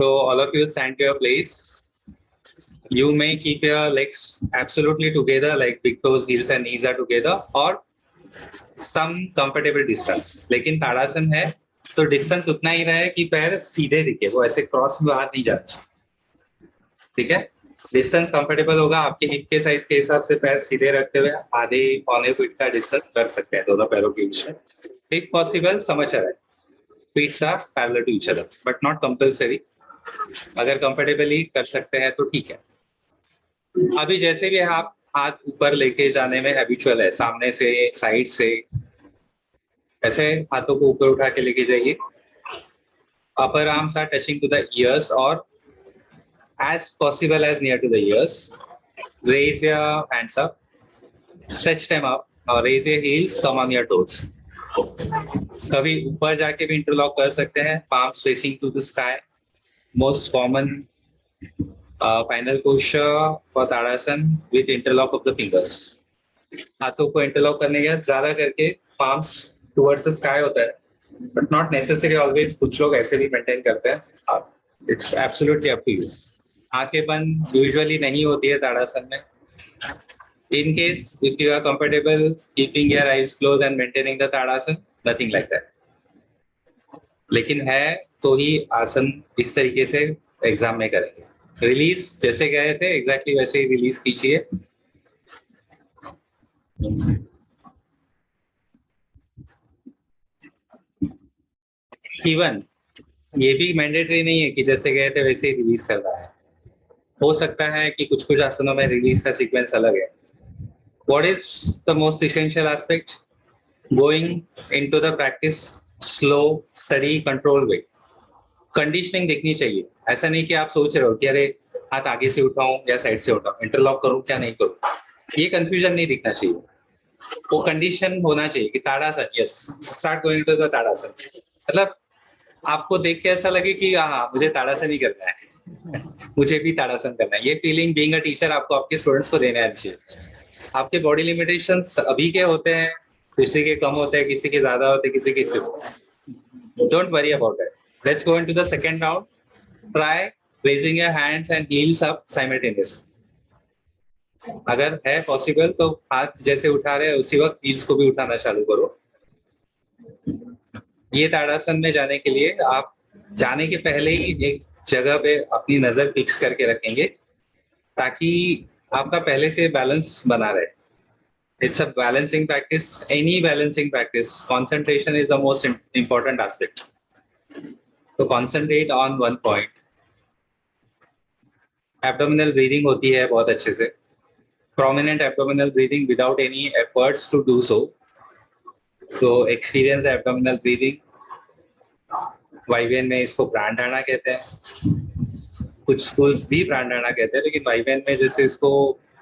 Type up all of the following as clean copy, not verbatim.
So all of you stand to your place. You may keep your legs absolutely together, like big toes, heels and knees are together, or some comfortable distance. लेकिन ताड़ासन है तो distance उतना ही रहे कि पैर सीधे दिखे, वो ऐसे क्रॉस में बाहर नहीं जाते. ठीक है, डिस्टेंस कंफर्टेबल होगा. आपके हिप के साइज के हिसाब से पैर सीधे रखते हुए आधे पौने फीट का डिस्टेंस कर सकते हैं दोनों पैरों के बीच में. इफ पॉसिबल समाचार है, feets are parallel to each other but not compulsory. अगर कंफर्टेबली कर सकते हैं तो ठीक है. अभी जैसे भी आप हाथ ऊपर लेके जाने में हैबिचुअल है, सामने से साइड से ऐसे हाथों को ऊपर उठा के लेके जाइए. Upper arms are touching to the ears और as possible as near to the ears. Raise your hands up, stretch them up, or raise your heels, come on your toes. कभी ऊपर जाके भी इंटरलॉक कर सकते हैं, palms facing to the sky. Most common final posture for Tadasana with interlock of the fingers. हाथों को interlock करने के ज्यादा करके palms towards the sky होता है, but not necessary always. कुछ लोग ऐसे भी मेंटेन करते हैं. It's absolutely up to you. आंखें बंद यूजुअली नहीं होती है ताड़ासन में. In case if you are comfortable keeping your eyes close and maintaining the Tadasana, nothing like that. लेकिन है तो ही आसन इस तरीके से एग्जाम में करेंगे. रिलीज जैसे गए थे एग्जैक्टली वैसे ही रिलीज कीजिए. इवन ये भी मैंडेटरी नहीं है कि जैसे गए थे वैसे ही रिलीज करना है. हो सकता है कि कुछ कुछ आसनों में रिलीज का सीक्वेंस अलग है. What is the most essential aspect? Going into the practice slow study control way. Conditioning दिखनी चाहिए. ऐसा नहीं कि आप सोच रहे हो कि अरे हाथ आगे से उठाऊं या साइड से उठाऊं, इंटरलॉक करूं क्या नहीं करूं. ये कंफ्यूजन नहीं दिखना चाहिए. वो कंडीशन होना चाहिए कि Tadasana, yes start going to the Tadasana. मतलब आपको देख के ऐसा लगे कि हाँ मुझे ताड़ासन ही करना है, मुझे भी ताड़ासन करना है. ये फीलिंग बीइंग अ टीचर आपको आपके स्टूडेंट्स को देना चाहिए. आपके बॉडी लिमिटेशंस अभी के होते हैं, किसी के कम होते हैं, किसी के ज्यादा होते हैं, किसी के सिर्फ. Don't worry about that. Let's go into the second round. Try raising your hands and heels up simultaneously. अगर है पॉसिबल तो हाथ जैसे उठा रहे हैं उसी वक्त हील्स को भी उठाना चालू करो. ये ताड़ासन में जाने के लिए आप जाने के पहले ही एक जगह पे अपनी नजर फिक्स करके रखेंगे ताकि आपका पहले से बैलेंस बना रहे. It's a balancing practice. Any balancing practice concentration is the most important aspect. तो concentrate on one point. Abdominal breathing होती है बहुत अच्छे से. Prominent abdominal breathing without any efforts to do so. So experience abdominal breathing. वाइवेन में इसको प्राणायाम कहते हैं, कुछ स्कूल्स भी प्राणायाम कहते हैं, लेकिन वाइवेन में जैसे इसको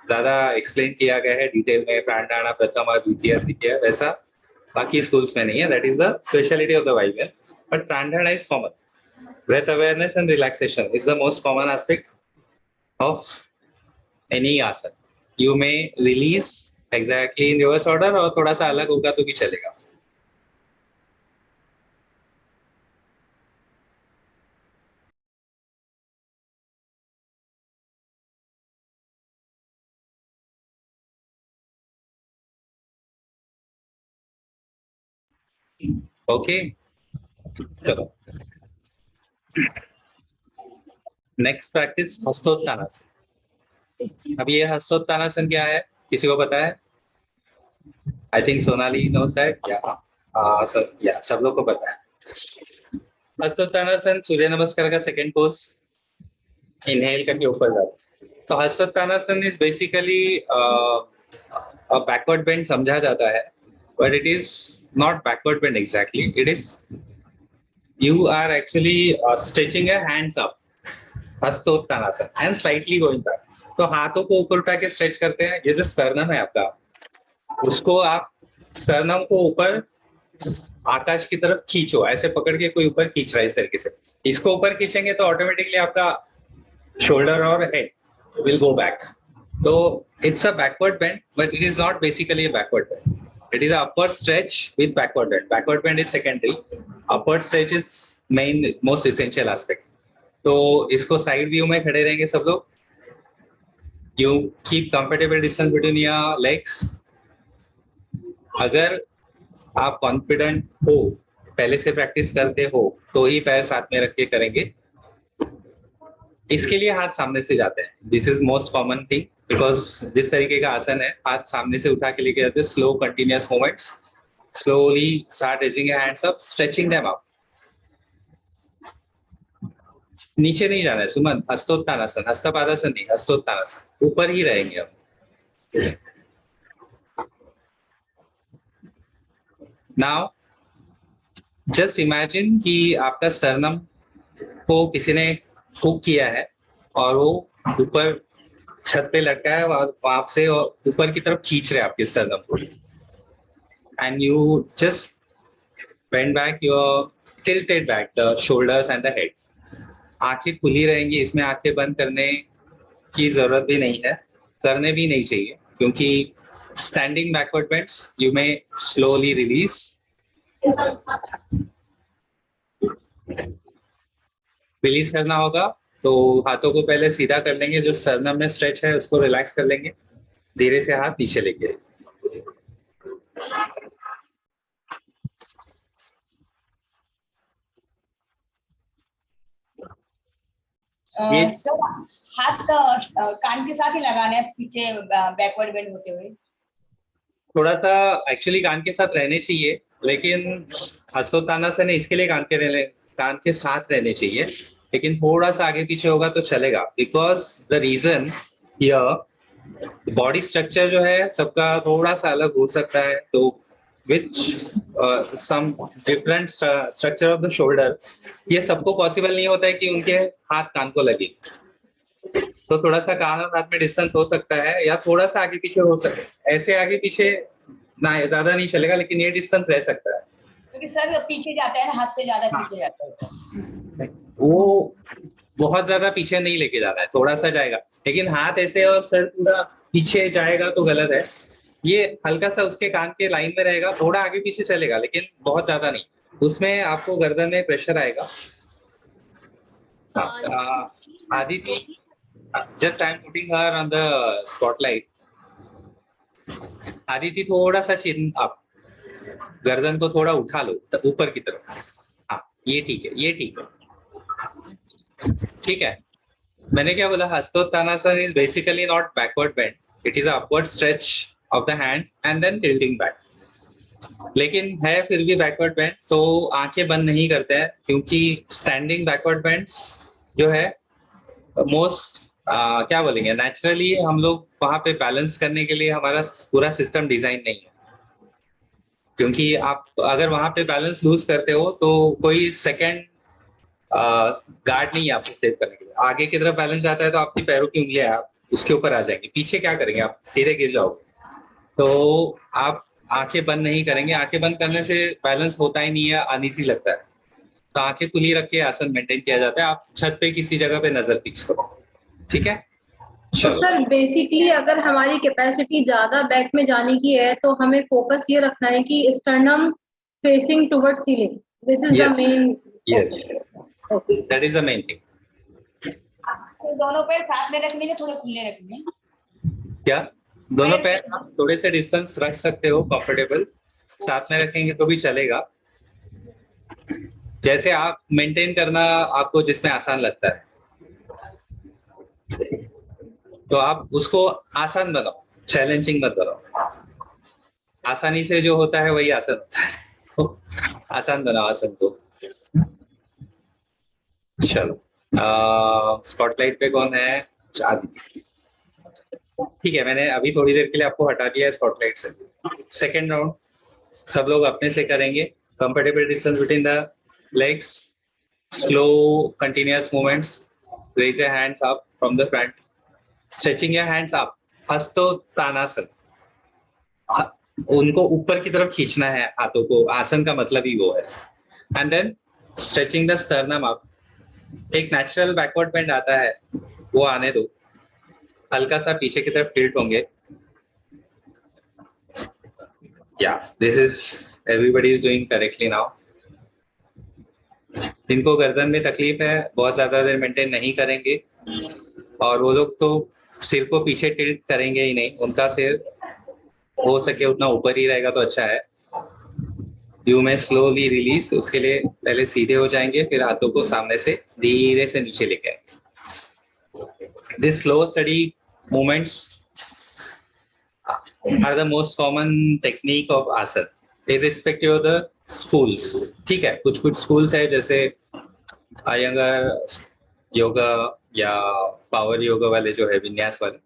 ज्यादा एक्सप्लेन किया गया है डिटेल में, प्राणायाम प्रथम और द्वितीय तृतीय, वैसा बाकी स्कूल्स में नहीं है. That is the speciality of the वाइवेन. But pranayama is common. Breath awareness and relaxation is the most common aspect of any asana. You may release exactly in reverse order और थोड़ा सा अलग होगा तो भी चलेगा. ओके, चलो नेक्स्ट प्रैक्टिस हस्तोत्तानासन. अब ये हस्तोत्तानासन क्या है, किसी को पता है? I think Sonali knows that. या सब लोग को पता है. हस्तोत्तानासन सूर्य नमस्कार का सेकंड पोज. इनहेल करके ऊपर जाओ. तो हस्तोत्तानासन इज बेसिकली बैकवर्ड बेंड समझा जाता है, but it is not backward bend exactly. It is you are actually stretching your hands up, हस्तोत्तानासन, and slightly going back. तो हाथों को ऊपर उठा के स्ट्रेच करते हैं. ये जो sternum है आपका, उसको आप sternum को ऊपर आकाश की तरफ खींचो. ऐसे पकड़ के कोई ऊपर खींच रहा है इस तरीके से. इसको ऊपर खींचेंगे तो ऑटोमेटिकली आपका शोल्डर और head will go back. So it's a backward bend, but it is not basically a backward bend. It is an upward stretch with backward bend. Backward bend is secondary. Upward stretch is most essential aspect. तो इसको side view में खड़े रहेंगे सब लोग। You keep comfortable distance between your legs. अगर आप confident हो, पहले से प्रैक्टिस करते हो, तो ही पैर साथ में रख के करेंगे। इसके लिए हाथ सामने से जाते हैं, this is most common thing, because जिस तरीके का आसन है, हाथ सामने से उठा के लेके जाते हैं, slow continuous movements. Slowly start raising your hands up, stretching them up. नीचे नहीं जाना है सुमन, हस्तोत्तानासन, हस्तपादासन नहीं, हस्तोत्तानासन, ऊपर ही रहेंगे हम। नाउ जस्ट इमेजिन कि आपका सरनम को किसी ने हुक किया है और वो ऊपर छत पे लटका है और आप से ऊपर की तरफ खींच रहे हैं आपके सरनम को। And you just bend back your, tilted back the shoulders and the head. आंखें खुली रहेंगी, इसमें आंखें बंद करने की जरूरत भी नहीं है, करने भी नहीं चाहिए, क्योंकि standing backward bends you may slowly release. Release करना होगा तो हाथों को पहले सीधा कर लेंगे, जो सरनम में स्ट्रेच है उसको रिलैक्स कर लेंगे, धीरे से हाथ पीछे लेके। सर हाथ कान के साथ ही लगाना है पीछे बैकवर्ड बेंड होते हुए। थोड़ा सा एक्चुअली कान के साथ रहने चाहिए, लेकिन हस्तोत्तानासन इसके लिए कान के साथ रहने चाहिए, लेकिन थोड़ा सा आगे पीछे होगा तो चलेगा, because the reason here body structure जो है सबका थोड़ा सा अलग हो सकता है, तो which some different structure of the shoulder, ये सबको पॉसिबल नहीं होता है कि उनके हाथ कान को लगे। तो थोड़ा सा कान और हाथ में डिस्टेंस हो सकता है, या थोड़ा सा आगे पीछे हो सकता है, ऐसे आगे पीछे ना ज्यादा नहीं चलेगा, लेकिन ये डिस्टेंस रह सकता है। क्योंकि सर पीछे जाता है, हाथ से ज्यादा पीछे जाता है। वो बहुत ज्यादा पीछे नहीं लेके जाना है, थोड़ा सा जाएगा, लेकिन हाथ ऐसे और सर पूरा पीछे जाएगा तो गलत है। ये हल्का सा उसके कान के लाइन में रहेगा, थोड़ा आगे पीछे चलेगा, लेकिन बहुत ज्यादा नहीं, उसमें आपको गर्दन में प्रेशर आएगा। Aditi, just I am putting her on the spotlight. Aditi थोड़ा सा चिन आप, गर्दन को थोड़ा उठा लो ऊपर की तरफ। हाँ ये ठीक है, ये ठीक है, ठीक है। मैंने क्या बोला, Hastottanasana is basically not backward bend, it is upward stretch of the hand and then tilting back, लेकिन है फिर भी बैकवर्ड बेंड, तो आंखें बंद नहीं करते हैं, क्योंकि स्टैंडिंग बैकवर्ड बेंड्स जो है मोस्ट क्या बोलेंगे, नेचुरली हम लोग वहां पे बैलेंस करने के लिए हमारा पूरा सिस्टम डिजाइन नहीं है, क्योंकि आप अगर वहां पे बैलेंस लूज करते हो तो कोई सेकंड गार्ड नहीं है आपको सेव करने के लिए। आगे की तरफ बैलेंस जाता है तो आपकी पैरों की उंगलियां आप उसके ऊपर आ जाएंगी, पीछे क्या करेंगे आप, सीधे गिर जाओगे। तो आप आंखें बंद नहीं करेंगे, आंखें बंद करने से बैलेंस होता ही नहीं है, अनईजी लगता है, तो आंखें खुली रख के आसन मेंटेन किया जाता है। आप छत पे किसी जगह पे नजर फिक्स करो, ठीक है। तो सर बेसिकली अगर हमारी कैपेसिटी ज्यादा बैक में जाने की है तो हमें फोकस ये रखना है कि sternum facing towards ceiling, this is the main. Yes, that is the main thing. तो दोनों पैर साथ में रखने के थोड़े खुले रखने। क्या दोनों पैर आप थोड़े से डिस्टेंस रख सकते हो, कंफर्टेबल साथ में रखेंगे तो भी चलेगा, जैसे आप मेंटेन करना आपको जिसमें आसान लगता है, तो आप उसको आसान बनाओ, चैलेंजिंग मत बनाओ। आसानी से जो होता है वही आसान होता है, तो आसान बनाओ आसन को। चलो स्पॉटलाइट पे कौन है, आदित्य, ठीक है। मैंने अभी थोड़ी देर के लिए आपको हटा दिया है स्पॉटलाइट से। सेकेंड राउंड सब लोग अपने से करेंगे, comfortable distance between the legs, slow continuous movements, raise your hands up from the front, stretching your hands up, हस्तोत्तानासन, उनको ऊपर की तरफ खींचना है हाथों को, आसन का मतलब ही वो है, and then stretching the sternum up. एक नेचुरल बैकवर्ड बेंड आता है, वो आने दो, हल्का सा पीछे की तरफ टिल्ट होंगे। Yeah, this is everybody is doing correctly now. जिनको गर्दन में तकलीफ है बहुत ज्यादा देर मेंटेन नहीं करेंगे, और वो लोग तो सिर को पीछे टिल्ट करेंगे ही नहीं, उनका सिर हो सके उतना ऊपर ही रहेगा तो अच्छा है। यू में स्लोली रिलीज, उसके लिए पहले सीधे हो जाएंगे, फिर हाथों को सामने से धीरे से नीचे लेके आएंगे। This slow study movements are the most common technique of asana irrespective of the schools. ठीक है, कुछ कुछ स्कूल्स है जैसे अयंगर योगा या पावर योगा वाले जो है विन्यास वाले,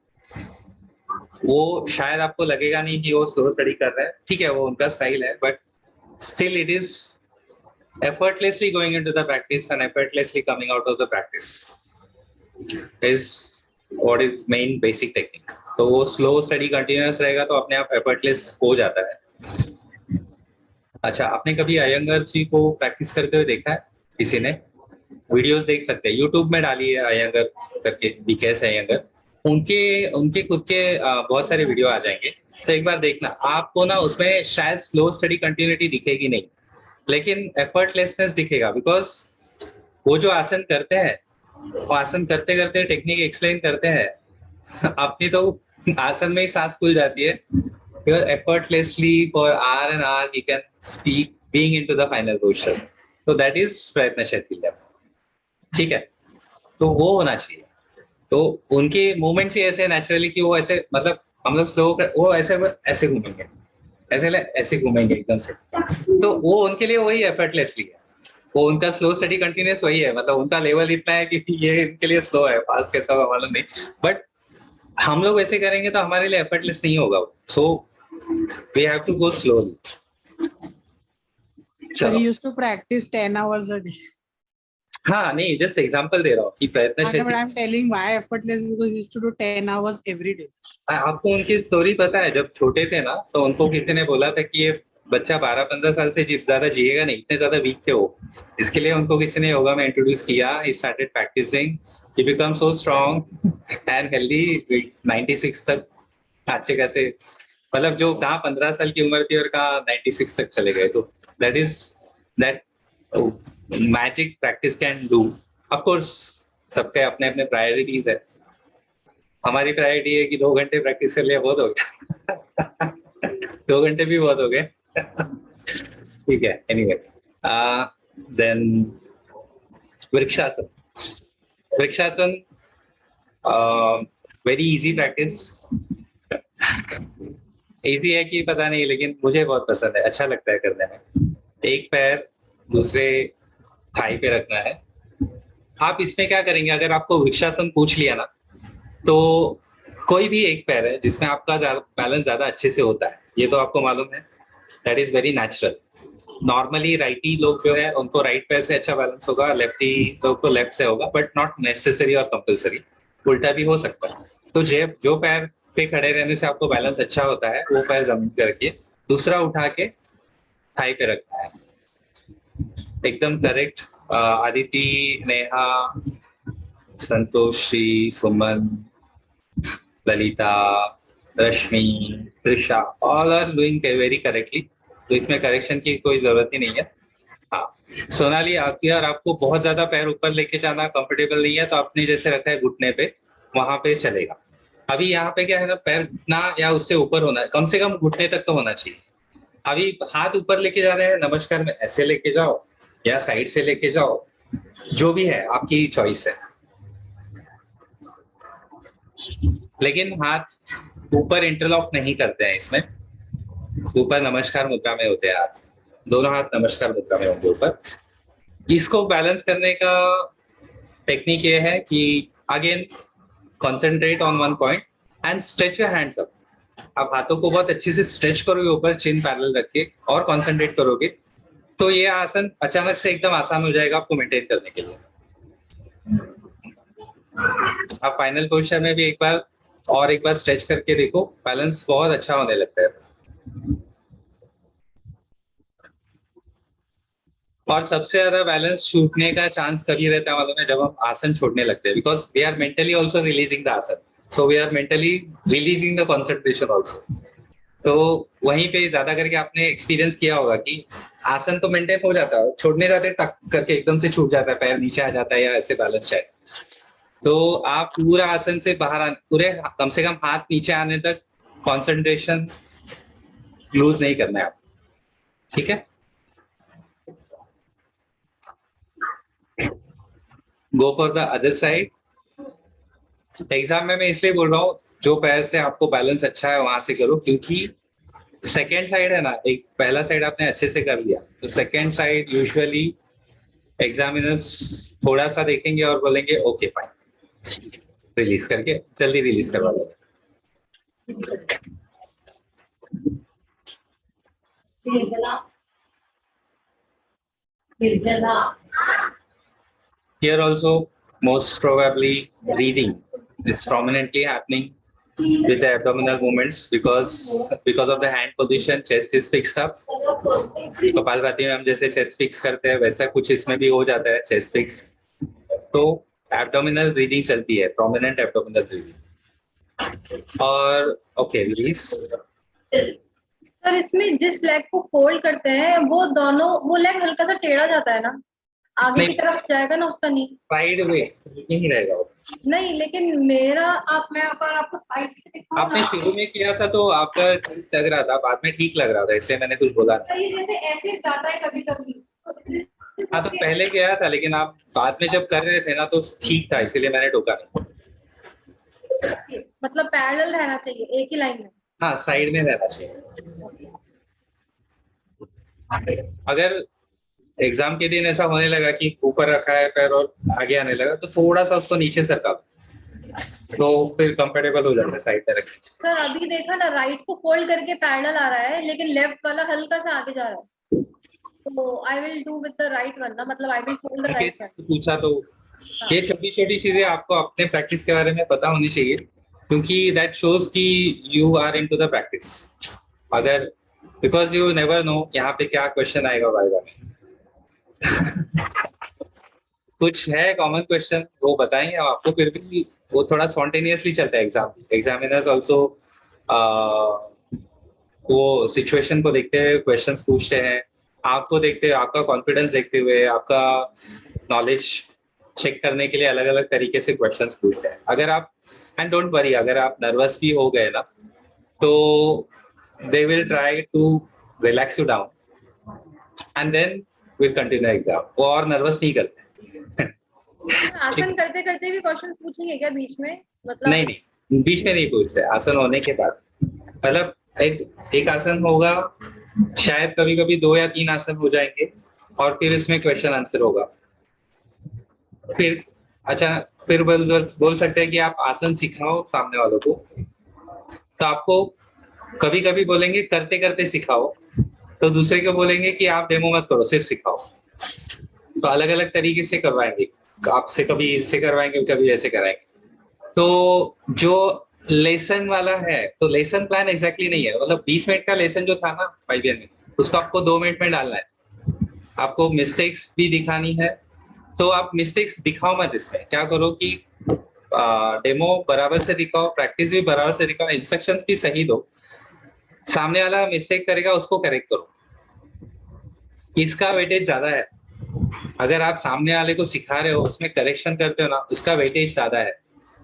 वो शायद आपको लगेगा नहीं कि वो स्लो स्टडी कर रहा है, ठीक है वो उनका स्टाइल है, but still it is effortlessly going into the practice and effortlessly coming out of the practice is what is main basic technique। तो वो slow study continuous रहेगा तो अपने आप effortless हो जाता है। अच्छा, आपने कभी अयंगर जी को प्रैक्टिस करते हुए देखा है? किसी ने? वीडियोस देख सकते हैं, यूट्यूब में डालिए अयंगर करके, बीकेएस अयंगर, उनके खुद के बहुत सारे वीडियो आ जाएंगे, तो एक बार देखना। आपको ना उसमें शायद स्लो स्टडी कंटिन्यूटी दिखेगी नहीं, लेकिन एफर्टलेसनेस दिखेगा, बिकॉज वो जो आसन करते हैं वो आसन करते करते टेक्निक एक्सप्लेन करते हैं, अपनी तो आसन में ही सांस खुल जाती है। Effortlessly for hour and hour he can speak being into the final position, तो दैट इज प्रयत्नशील। ठीक है, तो वो होना चाहिए। तो उनके मूवमेंट्स ही ऐसे नेचुरली कि वो ऐसे, मतलब हम लोग स्लो वो ऐसे घूमेंगे, ऐसे घूमेंगे एकदम से, तो वो उनके लिए वही एफर्टलेसली है। वो उनका स्लो स्टडी कंटिन्यूस वही है, मतलब उनका लेवल इतना है कि ये इनके लिए स्लो है, फास्ट कैसा होगा मालूम नहीं, बट हम लोग वैसे करेंगे तो हमारे लिए एफर्टलेस नहीं होगा। So we have to go slowly. Sir, he used to practice 10 hours a day. हाँ नहीं, जस्ट एग्जांपल दे रहा हूँ कि प्रयत्नशील। But I'm telling why effortless, because he used to do 10 hours every day. आपको उनकी स्टोरी पता है? जब छोटे थे ना तो उनको किसी ने बोला था कि ये बच्चा 12-15 साल से ज्यादा जिएगा नहीं, इतने ज्यादा वीक थे वो, इसके लिए उनको किसी ने योगा में इंट्रोड्यूस किया। He started practicing, he become so strong and healthy, 96 तक अच्छे खासे, मतलब जो कहाँ 15 साल की उम्र थी और कहाँ 96 तक चले गए। तो that is that magic practice can do. Of course सबके अपने अपने प्रायोरिटीज है। हमारी प्रायोरिटी है कि 2 घंटे प्रैक्टिस कर लिया बहुत हो गया 2 घंटे भी बहुत हो गए ठीक है। Anyway, then vrikshasana. Vrikshasana very easy practice. Easy है कि पता नहीं, लेकिन मुझे बहुत पसंद है, अच्छा लगता है करने में। एक पैर दूसरे थाई पे रखना है। आप इसमें क्या करेंगे, अगर आपको वृक्षासन पूछ लिया ना, तो कोई भी एक पैर है जिसमें आपका बैलेंस ज्यादा अच्छे से होता है, ये तो आपको मालूम है, that is very natural. Normally righty लोग जो है उनको राइट पैर से अच्छा बैलेंस होगा, लेफ्टी लोग को लेफ्ट से होगा, बट नॉट नेसेसरी और कंपल्सरी, उल्टा भी हो सकता है। तो जो पैर पे खड़े रहने से आपको बैलेंस अच्छा होता है, वो पैर जमीन पे रखिए, दूसरा उठा के थाई पे रखना है, एकदम correct. Aditi, Neha, Santoshi, Suman, Lalita, Rashmi, Trisha, all are doing very correctly, तो इसमें करेक्शन की कोई जरूरत ही नहीं है। हाँ, सोनाली, अगर आपको बहुत ज्यादा पैर ऊपर लेके जाना कंफर्टेबल नहीं है तो आपने जैसे रखा है घुटने पे, वहां पे चलेगा। अभी यहाँ पे क्या है ना, पैर घुटना या उससे ऊपर होना, कम से कम घुटने तक तो होना चाहिए। अभी हाथ ऊपर लेके जा रहे हैं, नमस्कार में ऐसे लेके जाओ या साइड से लेके जाओ, जो भी है आपकी चॉइस है, लेकिन हाथ ऊपर इंटरलॉक नहीं करते हैं इसमें। ऊपर नमस्कार मुद्रा में होते हैं हाथ, दोनों हाथ नमस्कार मुद्रा में होंगे ऊपर। इसको बैलेंस करने का टेक्निक ये है कि again concentrate on one point and stretch your hands up. आप हाथों को बहुत अच्छे से स्ट्रेच करोगे ऊपर, चिन पैरेलल रख के, और कॉन्सेंट्रेट करोगे, तो ये आसन अचानक से एकदम आसान हो जाएगा आपको मेंटेन करने के लिए। आप फाइनल पोजीशन में भी एक बार स्ट्रेच करके देखो, बैलेंस बहुत अच्छा होने लगता है। और सबसे ज्यादा बैलेंस छूटने का चांस कभी रहता है मालूम है, जब हम आसन छोड़ने लगते हैं, because we are mentally also releasing the asana, so we are mentally releasing the concentration also. तो वहीं पे ज्यादा करके आपने एक्सपीरियंस किया होगा कि आसन तो मेंटेन हो जाता है, छोड़ने जाते टक करके एकदम से छूट जाता है, पैर नीचे आ जाता है या ऐसे बैलेंस शायद। तो आप पूरा आसन से बाहर आने, पूरे कम से कम हाथ नीचे आने तक कंसंट्रेशन लूज नहीं करना है आप, ठीक है। गो for the other side. Exam में मैं इसलिए बोल रहा हूँ जो पैर से आपको बैलेंस अच्छा है वहां से करो, क्योंकि सेकेंड साइड है ना, एक पहला साइड आपने अच्छे से कर लिया तो सेकेंड साइड यूजुअली एग्जामिनर्स थोड़ा सा देखेंगे और बोलेंगे ओके फाइन, रिलीज करके जल्दी रिलीज करवा देंगे। Here also, most probably, breathing is prominently happening with the abdominal movements because of the hand position, chest is fixed up. Kapalbhati में हम जैसे chest fix करते हैं वैसा कुछ इसमें भी हो जाता है, chest fix. तो abdominal breathing चलती है, prominent abdominal breathing. और okay, release. सर इसमें जिस लेग को फोल्ड करते हैं वो दोनों, वो लेग हल्का सा टेढ़ा जाता है ना, आगे की तरफ जाएगा ना उसका नी, साइड वे नहीं रहेगा वो। नहीं लेकिन मेरा मैं अगर आपको साइड से दिखाऊं आपने ना, शुरू में किया था तो आपका ठीक लग रहा था, बाद में ठीक लग रहा था, इसलिए मैंने कुछ बोला नहीं। ये जैसे ऐसे जाता है कभी कभी। हाँ तो पहले गया था, लेकिन आप बाद में जब कर रहे थे ना तो ठीक था, इसीलिए मैंने टोका नहीं। मतलब पैरेलल रहना चाहिए, एक ही लाइन में। हाँ, साइड में रहना चाहिए। अगर एग्जाम के दिन ऐसा होने लगा कि ऊपर रखा है पैर और आगे आने लगा तो थोड़ा सा उसको नीचे सरका, तो फिर कंफर्टेबल हो जाता है साइड में रखे। सर अभी देखा ना, राइट को फोल्ड करके पैरेलल आ रहा है लेकिन लेफ्ट वाला हल्का सा आगे जा रहा है, तो I will do with the right one ना, मतलब I will fold the right one. पूछा तो ये छोटी छोटी चीजें आपको अपने प्रैक्टिस के बारे में पता होनी चाहिए, क्योंकि दैट शोज कि you are into the practice. अगर बिकॉज यू नेवर नो यहाँ पे क्या क्वेश्चन आएगा वाइवा में। कुछ है कॉमन क्वेश्चन वो बताएंगे हम आपको, फिर भी वो थोड़ा स्पॉन्टेनियसली चलता है एग्जाम। एग्जामिनर्स ऑल्सो वो सिचुएशन को देखते हुए क्वेश्चंस पूछते हैं, आपको देखते हुए, आपका कॉन्फिडेंस देखते हुए, आपका नॉलेज चेक करने के लिए अलग अलग तरीके से क्वेश्चंस पूछते हैं। अगर आप एंड डोंट वरी, अगर आप नर्वस भी हो गए ना तो they will try to relax you down and then will continue exam. वो और नर्वस नहीं करते। आसन करते करते भी क्वेश्चंस पूछेंगे क्या बीच में? मतलब नहीं, बीच में नहीं पूछते, आसन होने के बाद। मतलब एक आसन होगा, शायद कभी कभी 2 या 3 आसन हो जाएंगे और फिर इसमें क्वेश्चन आंसर होगा। फिर अच्छा, फिर बोल सकते हैं कि आप आसन सिखाओ सामने वालों को, तो आपको कभी कभी बोलेंगे करते करते सिखाओ, तो दूसरे को बोलेंगे कि आप डेमो मत करो, सिर्फ सिखाओ। तो अलग अलग तरीके से करवाएंगे, आपसे कभी इससे करवाएंगे, कभी ऐसे कराएंगे। तो जो लेसन वाला है तो लेसन प्लान एग्जैक्टली नहीं है, मतलब 20 मिनट का लेसन जो था ना 5 ईयर में, उसको आपको 2 मिनट में डालना है। आपको मिस्टेक्स भी दिखानी है, तो आप मिस्टेक्स दिखाओ मत। इसमें क्या करो कि डेमो बराबर से दिखाओ, प्रैक्टिस भी बराबर से दिखाओ, इंस्ट्रक्शंस भी सही दो। सामने वाला मिस्टेक करेगा उसको करेक्ट करो, इसका वेटेज ज्यादा है। अगर आप सामने वाले को सिखा रहे हो उसमें करेक्शन करते हो ना, उसका वेटेज ज्यादा है।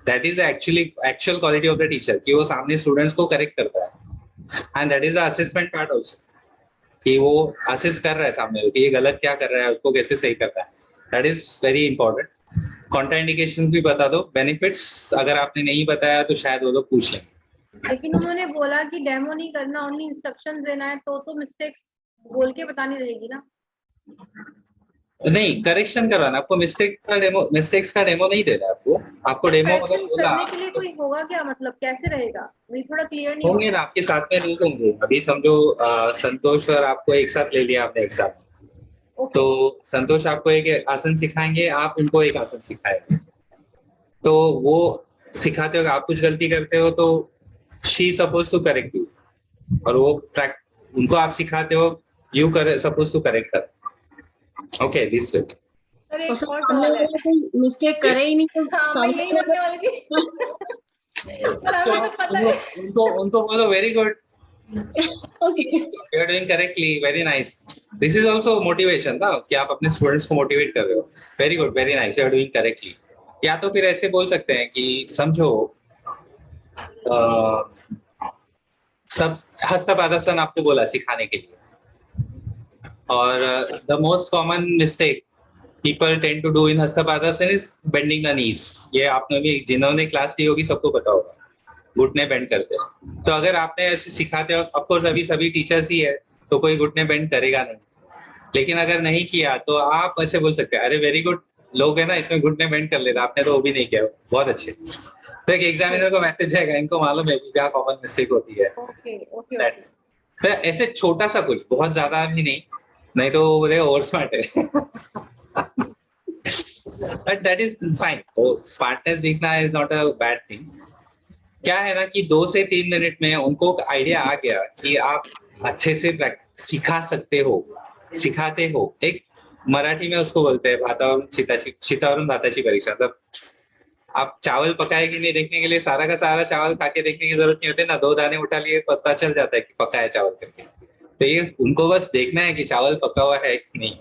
That is actual quality of the teacher, कि वो सामने स्टूडेंट्स को करेक्ट करता है। And that is the assessment part also, कि वो असेस कर रहा है सामने को कि ये गलत क्या कर रहा है, उसको कैसे सही करता है। That is very important. Contraindications भी बता दो, बेनिफिट्स अगर आपने नहीं बताया तो शायद वो लोग पूछ लेंगे। लेकिन उन्होंने बोला कि डेमो नहीं करना, ओनली इंस्ट्रक्शंस देना है, तो मिस्टेक्स बोल के बतानी रहेगी ना? नहीं, करेक्शन करवाना आपको, मिस्टेक्स का डेमो नहीं देना आपको डेमो करेक्शन मतलब बोला करने के लिए कोई होगा क्या, मतलब कैसे रहेगा, वही थोड़ा क्लियर नहीं होंगे ना आपके साथ में लोग होंगे। अभी समझो संतोष और आपको एक साथ ले लिया आपने एग्जाम, तो संतोष आपको एक आसन सिखाएंगे, आप उनको एक आसन सिखाएंगे। तो वो सिखाते हो, आप कुछ गलती करते हो तो she suppose to correct you, और वो उनको आप सिखाते हो, यू सपोज टू करेक्ट कर। Okay, this way. सर एक और सवाल है, कोई मिस्टेक करे ही नहीं तो हाँ मैं यही बोलने वाली थी। सर हमें तो पता है। उनको बोलो very good, Okay. You are doing correctly. Very nice. This is also motivation ना कि आप अपने स्टूडेंट्स को मोटिवेट कर रहे हो. Very good, very nice. You are doing correctly. या तो फिर ऐसे बोल सकते हैं कि समझो सब हस्तपादासन आपको बोला सिखाने के लिए, और the most common mistake people tend to do in Hastapadasana is bending the knees. ये आपने भी जिन्होंने क्लास ली होगी सबको पता होगा, घुटने बेंड करते हैं. तो अगर आपने ऐसे सिखाते हो, ऑफ कोर्स अभी सभी टीचर्स ही है तो कोई घुटने बेंड करेगा नहीं, लेकिन अगर नहीं किया तो आप ऐसे बोल सकते हैं अरे वेरी गुड, लोग है ना इसमें घुटने बेंड कर लेना, आपने तो वो भी नहीं किया, बहुत अच्छे. तो एक एग्जामिनर को मैसेज जाएगा, इनको मालूम है कि क्या कॉमन मिस्टेक होती है. Okay okay. तो ऐसे छोटा सा कुछ, बहुत ज्यादा भी नहीं तो वो बोलेगा ओवर स्मार्ट है. But that is fine. Smartness दिखना is not a bad thing. क्या है ना कि 2 से 3 मिनट में उनको आइडिया आ गया कि आप अच्छे से सिखा सकते हो, सिखाते हो. एक मराठी में उसको बोलते हैं भातावरून शीतावरून भाताची परीक्षा. मतलब आप चावल पकाए कि नहीं देखने के लिए सारा का सारा चावल खा के देखने की जरूरत नहीं होती ना, 2 दाने उठा लिए पता चल जाता है कि पका है चावल करके. तो ये उनको बस देखना है कि चावल पका हुआ है कि नहीं,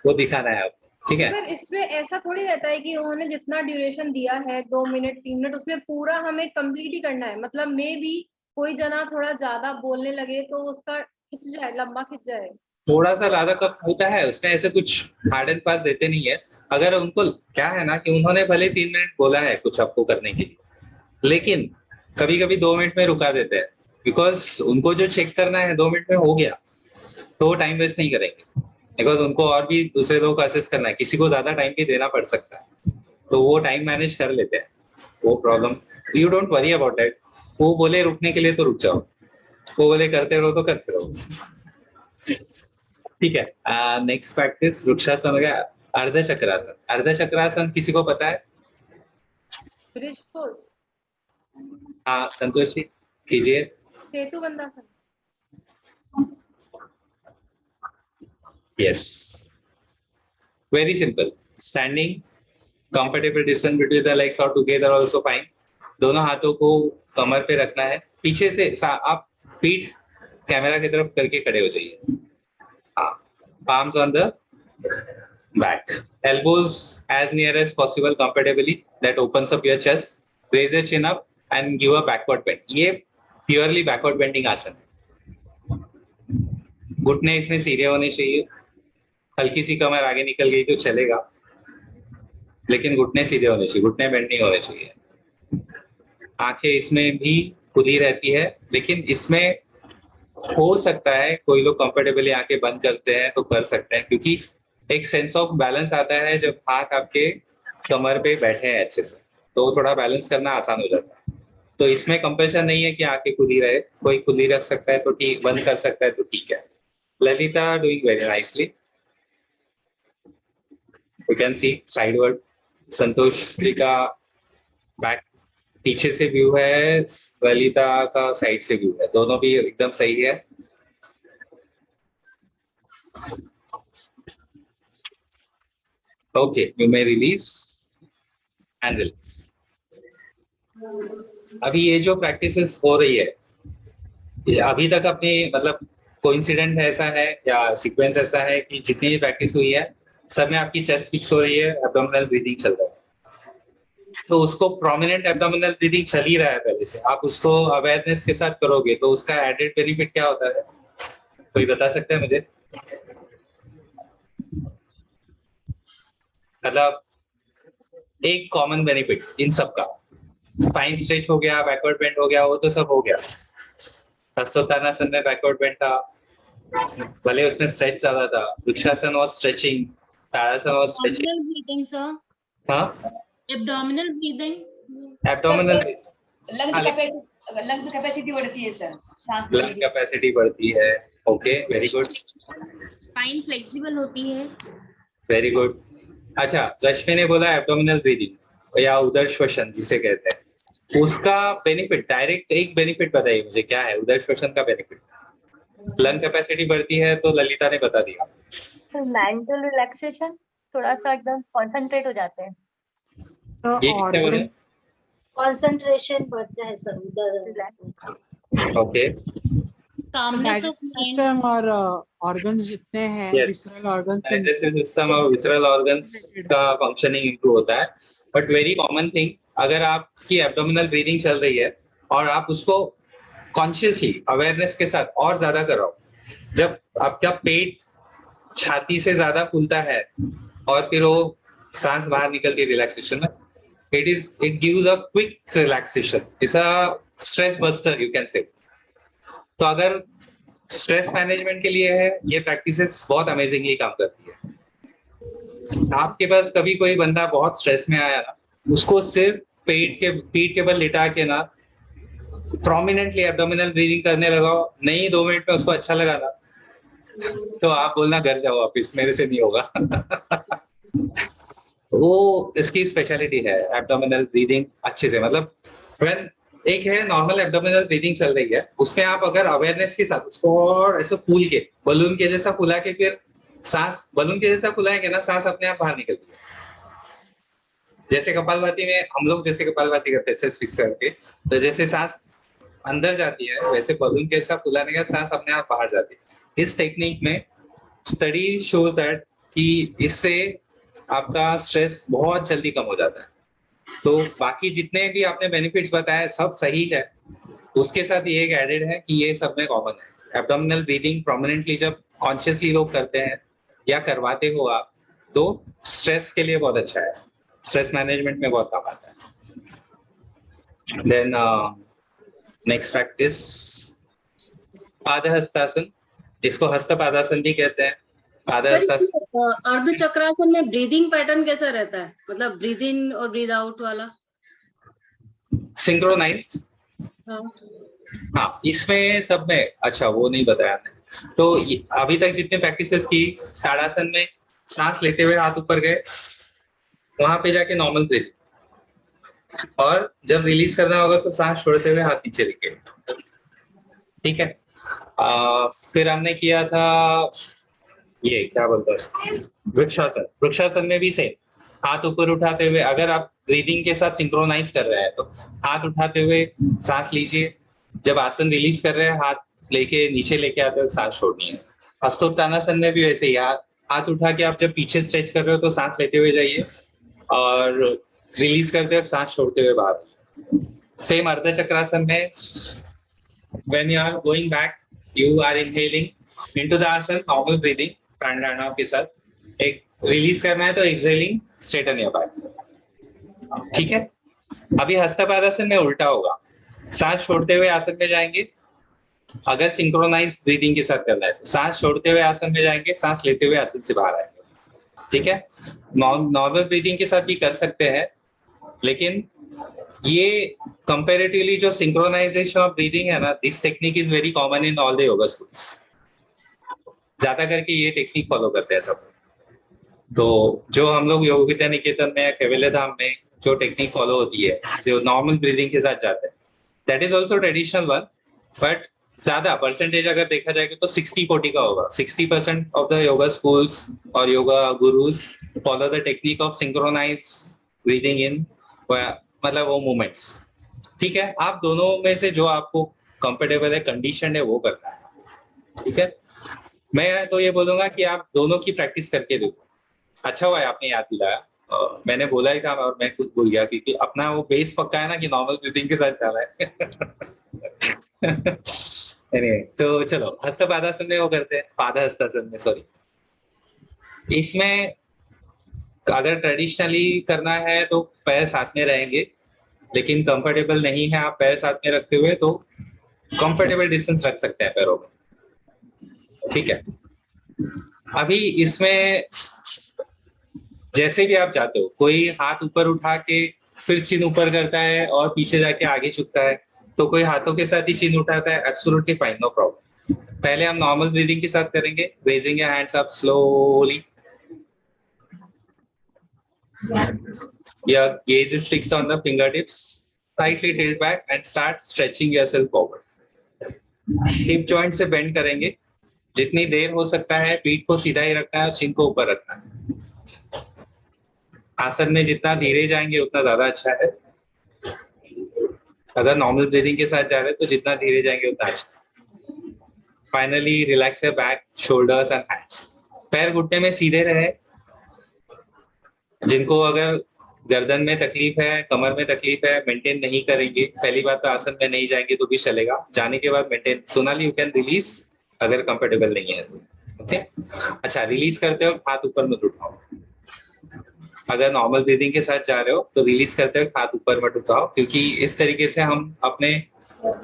वो दिखाना है आपको. ठीक है. सर इसमें ऐसा थोड़ी रहता है कि उन्होंने जितना ड्यूरेशन दिया है 2 मिनट 3 मिनट उसमें पूरा हमें कंप्लीट ही करना है. मतलब मे भी कोई जना थोड़ा ज्यादा बोलने लगे तो उसका खिंच जाए, लंबा खिंच जाए. थोड़ा सा ज्यादा कम होता है उसमें, ऐसे कुछ हार्ड एंड फास्ट देते नहीं है. अगर उनको क्या है ना कि उन्होंने भले 3 मिनट बोला है कुछ आपको करने के लिए, लेकिन कभी कभी 2 मिनट में रुका देते हैं, बिकॉज उनको जो चेक करना है 2 मिनट में हो गया तो वो टाइम वेस्ट नहीं करेंगे, बिकॉज उनको और भी दूसरे लोगों को असेस करना है, किसी को ज्यादा टाइम भी देना पड़ सकता है, तो वो टाइम मैनेज कर लेते हैं. वो problem, you don't worry about that. वो बोले रुकने के लिए तो रुक जाओ, वो बोले करते रहो तो करते रहो. ठीक है. नेक्स्ट प्रैक्टिस वृक्षासन हो गया. अर्धचक्रासन. अर्धचक्रासन किसी को पता है? ब्रिज पोज, हाँ संतोष जी कीजिए. सेतु bandhasana. Yes. Very simple. Standing, comfortable distance between the legs or together also fine. दोनों हाथों को कमर पे रखना है, पीछे से आप पीठ कैमरा की तरफ करके खड़े हो जाइए. हाँ, palms on the back, elbows as near as possible comfortably. That opens up your chest. Raise your chin up and give a backward bend. ये purely backward bending आसन है. घुटने इसमें सीधे होने चाहिए. हल्की सी कमर आगे निकल गई तो चलेगा, लेकिन घुटने सीधे होने चाहिए, घुटने बेंड नहीं होने चाहिए. आंखें इसमें भी खुली रहती है, लेकिन इसमें हो सकता है कोई लोग कंफर्टेबली आंखें बंद करते हैं तो कर सकते हैं, क्योंकि एक सेंस ऑफ बैलेंस आता है जब हाथ आपके कमर पे बैठे हैं अच्छे से, तो थोड़ा बैलेंस करना आसान हो जाता है. तो इसमें कंपल्शन नहीं है कि आंखें खुली रहे, कोई खुली रख सकता है तो ठीक, बंद कर सकता है तो ठीक है. Lalita doing very nicely. You can see sideward. Santosh ji का बैक पीछे से व्यू है, ललिता का साइड से व्यू है, दोनों भी एकदम सही है. Okay, you may release and release. अभी ये जो प्रैक्टिसेस हो रही है, ये अभी तक अपने मतलब कोइंसिडेंट ऐसा है या सीक्वेंस ऐसा है कि जितनी भी प्रैक्टिस हुई है सब में आपकी चेस्ट फिक्स हो रही है, एब्डोमिनल ब्रीदिंग चल रहा है. तो उसको प्रोमिनेंट एब्डोमिनल ब्रीदिंग चल ही रहा है पहले से, आप उसको अवेयरनेस के साथ करोगे तो उसका एडेड बेनिफिट क्या होता है, कोई बता सकता है मुझे? मतलब एक कॉमन बेनिफिट इन सब का, स्पाइन स्ट्रेच हो गया, बैकवर्ड बेंड हो गया, वो तो सब हो गया. हस्तोत्थानासन में बैकवर्ड बेंड था, भले उसमें स्ट्रेच ज्यादा था. Vrikshasana was stretching, tadasana was stretching. Abdominal breathing, sir. हाँ, Abdominal breathing. Abdominal lungs capacity बढ़ती है सर, सांस लंग लेने की. कैपेसिटी बढ़ती है. Okay, very good, Spine flexible होती है. Very good. अच्छा, रश्मि ने बोला एब्डोमिनल ब्रीदिंग या उदर श्वसन जिसे कहते हैं, उसका बेनिफिट डायरेक्ट एक बेनिफिट बताइए मुझे, क्या है उदर श्वसन का बेनिफिट? लंग कैपेसिटी बढ़ती है तो ललिता ने बता दिया. मेंटल रिलैक्सेशन, थोड़ा सा एकदम कंसंट्रेट हो जाते हैं. ये क्या बोले? कंसंट्रेशन बढ़ता है सर, उधर okay calmness of mind. System और ऑर्गन्स जितने हैं, Yes. Visceral organs digestive system और विसरल ऑर्गन्स का फंक्शनिंग इंप्रूव होता है। बट वेरी कॉमन थिंग, अगर आपकी एब्डोमिनल ब्रीदिंग चल रही है और आप उसको कॉन्शियसली अवेयरनेस के साथ और ज्यादा कराओ, जब आपका पेट छाती से ज्यादा खुलता है और फिर वो सांस बाहर निकलती है रिलैक्सेशन में, it gives a quick relaxation, it's a stress buster you can say. तो अगर स्ट्रेस मैनेजमेंट के लिए है, ये प्रैक्टिसेस बहुत अमेजिंगली काम करती है। आपके पास कभी कोई बंदा बहुत स्ट्रेस में आया ना, उसको सिर्फ पीठ के बल लिटा के ना प्रोमिनेंटली एब्डोमिनल ब्रीदिंग करने लगाओ, नहीं 2 मिनट में उसको अच्छा लगा ना, तो आप बोलना घर जाओ वापिस, मेरे से नहीं होगा। वो इसकी स्पेशलिटी है, एब्डोमिनल ब्रीदिंग अच्छे से, मतलब व्हेन एक है नॉर्मल एब्डोमिनल ब्रीदिंग चल रही है, उसमें आप अगर अवेयरनेस के साथ उसको और ऐसे फूल के बलून के जैसा फुला के फिर सांस बलून के जैसा फुलाएंगे ना, सांस अपने आप बाहर निकलती है। जैसे कपालभाति में हम लोग जैसे कपालभाति करते हैं चेस्ट फिक्स करके, तो जैसे सांस अंदर जाती है वैसे बलून के जैसा फुलाने के बाद सांस अपने आप बाहर जाती है। इस टेक्निक में स्टडी शोज दैट कि इससे आपका स्ट्रेस बहुत जल्दी कम हो जाता है। तो बाकी जितने भी आपने बेनिफिट्स बताए सब सही है, उसके साथ ये एक एडेड है कि ये सब में कॉमन है। एब्डोमिनल ब्रीदिंग प्रोमिनेंटली जब कॉन्शियसली लोग करते हैं या करवाते हो आप, तो स्ट्रेस के लिए बहुत अच्छा है, स्ट्रेस मैनेजमेंट में बहुत काम आता है। देन नेक्स्ट प्रैक्टिस पादहस्तासन, इसको हस्तपादासन भी कहते हैं। पादहस्तासन अर्ध चक्रासन में ब्रीदिंग पैटर्न कैसा रहता है, मतलब ब्रीद इन और ब्रीद आउट वाला? सिंक्रोनाइज्ड। हाँ, इसमें सब में अच्छा वो नहीं बताया मैंने। तो अभी तक जितने प्रैक्टिसेस की, ताड़ासन में सांस लेते हुए हाथ ऊपर गए, वहां पे जाके नॉर्मल ब्रीथ, और जब रिलीज करना होगा तो सांस छोड़ते हुए हाथ नीचे लेके, ठीक है। फिर हमने किया था ये क्या बोलते हैं वृक्षासन। वृक्षासन में भी सेम, हाथ ऊपर उठाते हुए, अगर आप ब्रीदिंग के साथ सिंक्रोनाइज कर रहे हैं तो हाथ उठाते हुए सांस लीजिए, जब आसन रिलीज कर रहे हैं हाथ लेके नीचे लेके आते हुए सांस छोड़नी है। हस्तोत्तानासन में भी वैसे ही, हाथ उठा के आप जब पीछे स्ट्रेच कर रहे हो तो सांस लेते हुए जाइए और रिलीज करते वक्त सांस छोड़ते हुए बाहर। सेम अर्ध चक्रासन में when you are going back you are inhaling into the आसन, normal breathing प्राणायाम के साथ, एक रिलीज करना है तो एक्सहेलिंग स्ट्रेटन योर बैक, ठीक है। अभी हस्तपादासन में उल्टा होगा, सांस छोड़ते हुए आसन में जाएंगे, अगर सिंक्रोनाइज ब्रीदिंग के साथ करना है तो सांस छोड़ते हुए आसन में जाएंगे, सांस लेते हुए आसन से बाहर आएंगे, ठीक है। नॉर्मल ब्रीदिंग के साथ भी कर सकते हैं, लेकिन ये कंपैरेटिवली जो सिंक्रोनाइजेशन ऑफ ब्रीदिंग है ना, this technique is very common in all the yoga schools, ज्यादा करके ये टेक्निक फॉलो करते हैं सब। तो जो हम लोग योग विद्या निकेतन में या कैवल्य धाम में जो टेक्निक फॉलो होती है, जो नॉर्मल ब्रीदिंग के साथ जाते हैं, that is also traditional one, but ज्यादा परसेंटेज अगर देखा जाएगा तो 60-40 का होगा। 60% ऑफ द योगा स्कूल्स और yoga gurus follow the technique of synchronize breathing in, मतलब वो मूवमेंट्स, ठीक है। आप दोनों में से जो आपको कंफर्टेबल है, कंडीशन है, वो करना है, ठीक है। मैं तो ये बोलूंगा कि आप दोनों की प्रैक्टिस करके देखो। अच्छा हुआ है आपने याद दिलाया, मैंने बोला ही था और मैं खुद भूल गया, क्योंकि अपना वो बेस पक्का है ना कि नॉर्मल ब्रीदिंग के साथ चल रहा है। anyway, तो चलो हस्तपादासन में वो करते हैं, पादहस्तासन में, सॉरी। इसमें अगर ट्रेडिशनली करना है तो पैर साथ में रहेंगे, लेकिन कंफर्टेबल नहीं है आप पैर साथ में रखते हुए तो कंफर्टेबल डिस्टेंस रख सकते हैं पैरों में, ठीक है। अभी इसमें जैसे भी आप जाते हो, कोई हाथ ऊपर उठा के फिर चिन ऊपर करता है और पीछे जाके आगे झुकता है, तो कोई हाथों के साथ ही चिन उठाता है, एब्सोल्युटली फाइन, नो प्रॉब्लम। पहले हम नॉर्मल ब्रीदिंग के साथ करेंगे, raising your hands up slowly, your gaze is fixed on the fingertips, slightly tilt back and start stretching yourself forward. Hip joint से bend करेंगे, जितनी देर हो सकता है पीठ को सीधा ही रखना है और चिन को ऊपर रखना है। आसन में जितना धीरे जाएंगे उतना ज्यादा अच्छा है। अगर नॉर्मल ब्रीदिंग के साथ जा रहे हैं तो जितना धीरे जाएंगे उतना अच्छा। Finally relax your back, shoulders and hands. पैर घुटने में सीधे रहे। जिनको अगर गर्दन में तकलीफ है, कमर में तकलीफ है, मेंटेन नहीं करेंगे, पहली बात तो आसन में नहीं जाएंगे तो भी चलेगा, जाने के बाद maintain. Sonali you can release अगर कंफर्टेबल नहीं है तो। ओके, अच्छा, रिलीज करते हो हाथ ऊपर मत उठाओ। अगर नॉर्मल ब्रीदिंग के साथ जा रहे हो तो रिलीज करते हो हाथ ऊपर मत उठाओ, क्योंकि इस तरीके से हम अपने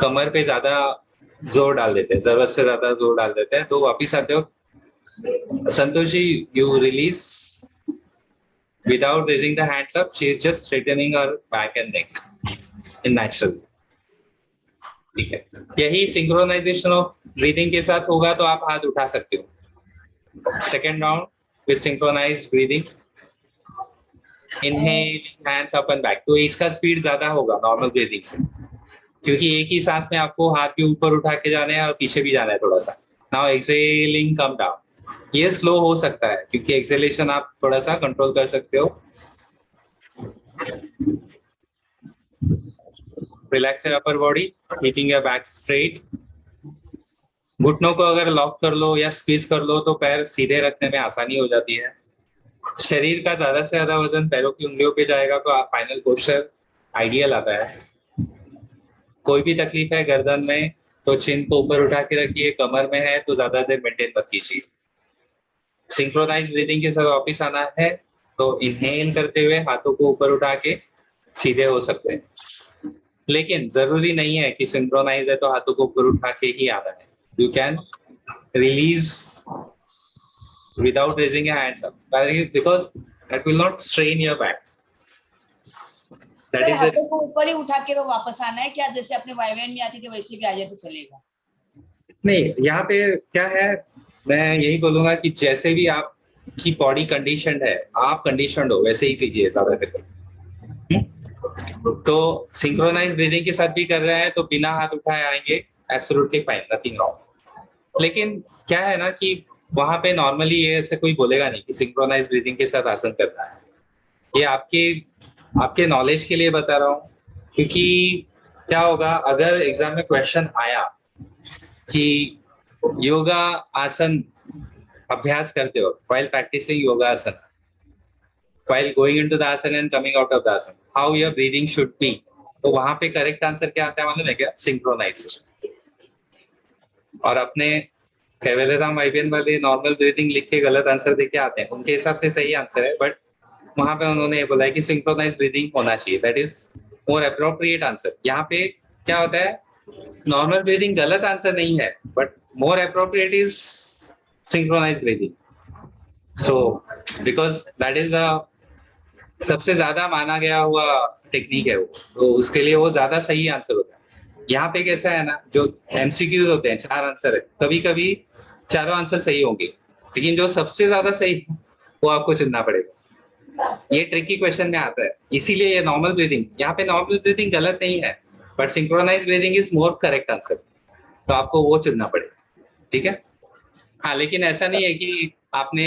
कमर पे ज्यादा जोर डाल देते हैं, जरूरत से ज्यादा जोर डाल देते हैं। तो वापिस आते हो। Santosh ji, you release without raising the hands up. She is just straightening her back and neck in natural. ठीक है, यही सिंक्रोनाइजेशन ऑफ ब्रीदिंग के साथ होगा तो आप हाथ उठा सकते हो। Second round with synchronised breathing, inhale, hands up and back. तो इसका स्पीड ज्यादा होगा नॉर्मल ब्रीदिंग से, क्योंकि एक ही सांस में आपको हाथ भी ऊपर उठा के जाना है और पीछे भी जाना है थोड़ा सा। Now exhaling, come down. ये स्लो हो सकता है क्योंकि एक्सेलेशन आप थोड़ा सा कंट्रोल कर सकते हो। Relax your upper body, keeping your back straight. घुटनों को अगर लॉक कर लो या स्क्वीज कर लो तो पैर सीधे रखने में आसानी हो जाती है। शरीर का ज्यादा से ज्यादा वजन पैरों की उंगलियों पे जाएगा तो फाइनल पोस्चर आइडियल आता है। कोई भी तकलीफ है गर्दन में तो चिन को ऊपर उठा के रखिए, कमर में है तो ज्यादा देर मेंटेन मत कीजिए। सिंक्रोनाइज ब्रीदिंग के साथ वापिस आना है तो इनहेल करते हुए हाथों को ऊपर उठा के सीधे हो सकते हैं, लेकिन जरूरी नहीं है कि सिंक्रोनाइज है तो हाथों को ऊपर उठा के ही आना है। You can release without raising your hands up, because that will not strain your back. That is हाथों को ऊपर ही उठा के तो वापस आना है क्या? जैसे अपने वाइवेन में आती थी वैसे भी आ जाए तो चलेगा? नहीं, यहाँ पे क्या है, मैं यही बोलूंगा कि जैसे भी आपकी बॉडी कंडीशन है, आप कंडीशन हो वैसे ही कीजिए ज्यादा करके। तो सिंक्रोनाइज ब्रीदिंग के साथ भी कर रहे हैं तो बिना हाथ उठाए आएंगे, एब्सोल्युटली फाइन, नथिंग रॉन्ग। लेकिन क्या है ना कि वहां पे नॉर्मली ये ऐसे कोई बोलेगा नहीं कि सिंक्रोनाइज ब्रीदिंग के साथ आसन करना है। ये आपके नॉलेज के लिए बता रहा हूँ, क्योंकि क्या होगा अगर एग्जाम में क्वेश्चन आया कि योगा आसन अभ्यास करते हो, while practicing yoga asana, while going into the asana and coming out of the asana, how your breathing should be, तो वहां पे करेक्ट आंसर क्या आता है मालूम है क्या? सिंक्रोनाइज्ड। और अपने कैवेलेराम वाइबियन वाले नॉर्मल ब्रीदिंग लिख के गलत आंसर देके आते हैं, उनके हिसाब से सही आंसर है, बट वहां पे उन्होंने ये बोला है कि सिंक्रोनाइज ब्रीदिंग होना चाहिए, that is more appropriate answer. यहाँ पे क्या होता है, नॉर्मल ब्रीदिंग गलत आंसर नहीं है, but more appropriate is synchronized breathing. So because that is a सबसे ज्यादा माना गया हुआ टेक्निक है वो, तो उसके लिए वो ज्यादा सही आंसर होता है। यहाँ पे कैसा है ना, जो एमसीक्यूज होते हैं 4 आंसर है, कभी कभी चारों आंसर सही होंगे, लेकिन जो सबसे ज्यादा सही है वो आपको चुनना पड़ेगा। ये ट्रिकी क्वेश्चन में आता है, इसीलिए ये नॉर्मल ब्रीदिंग, यहाँ पे नॉर्मल ब्रीदिंग गलत नहीं है, but synchronise breathing is more correct answer, तो आपको वो चुनना पड़ेगा। ठीक है, हाँ, लेकिन ऐसा नहीं है कि आपने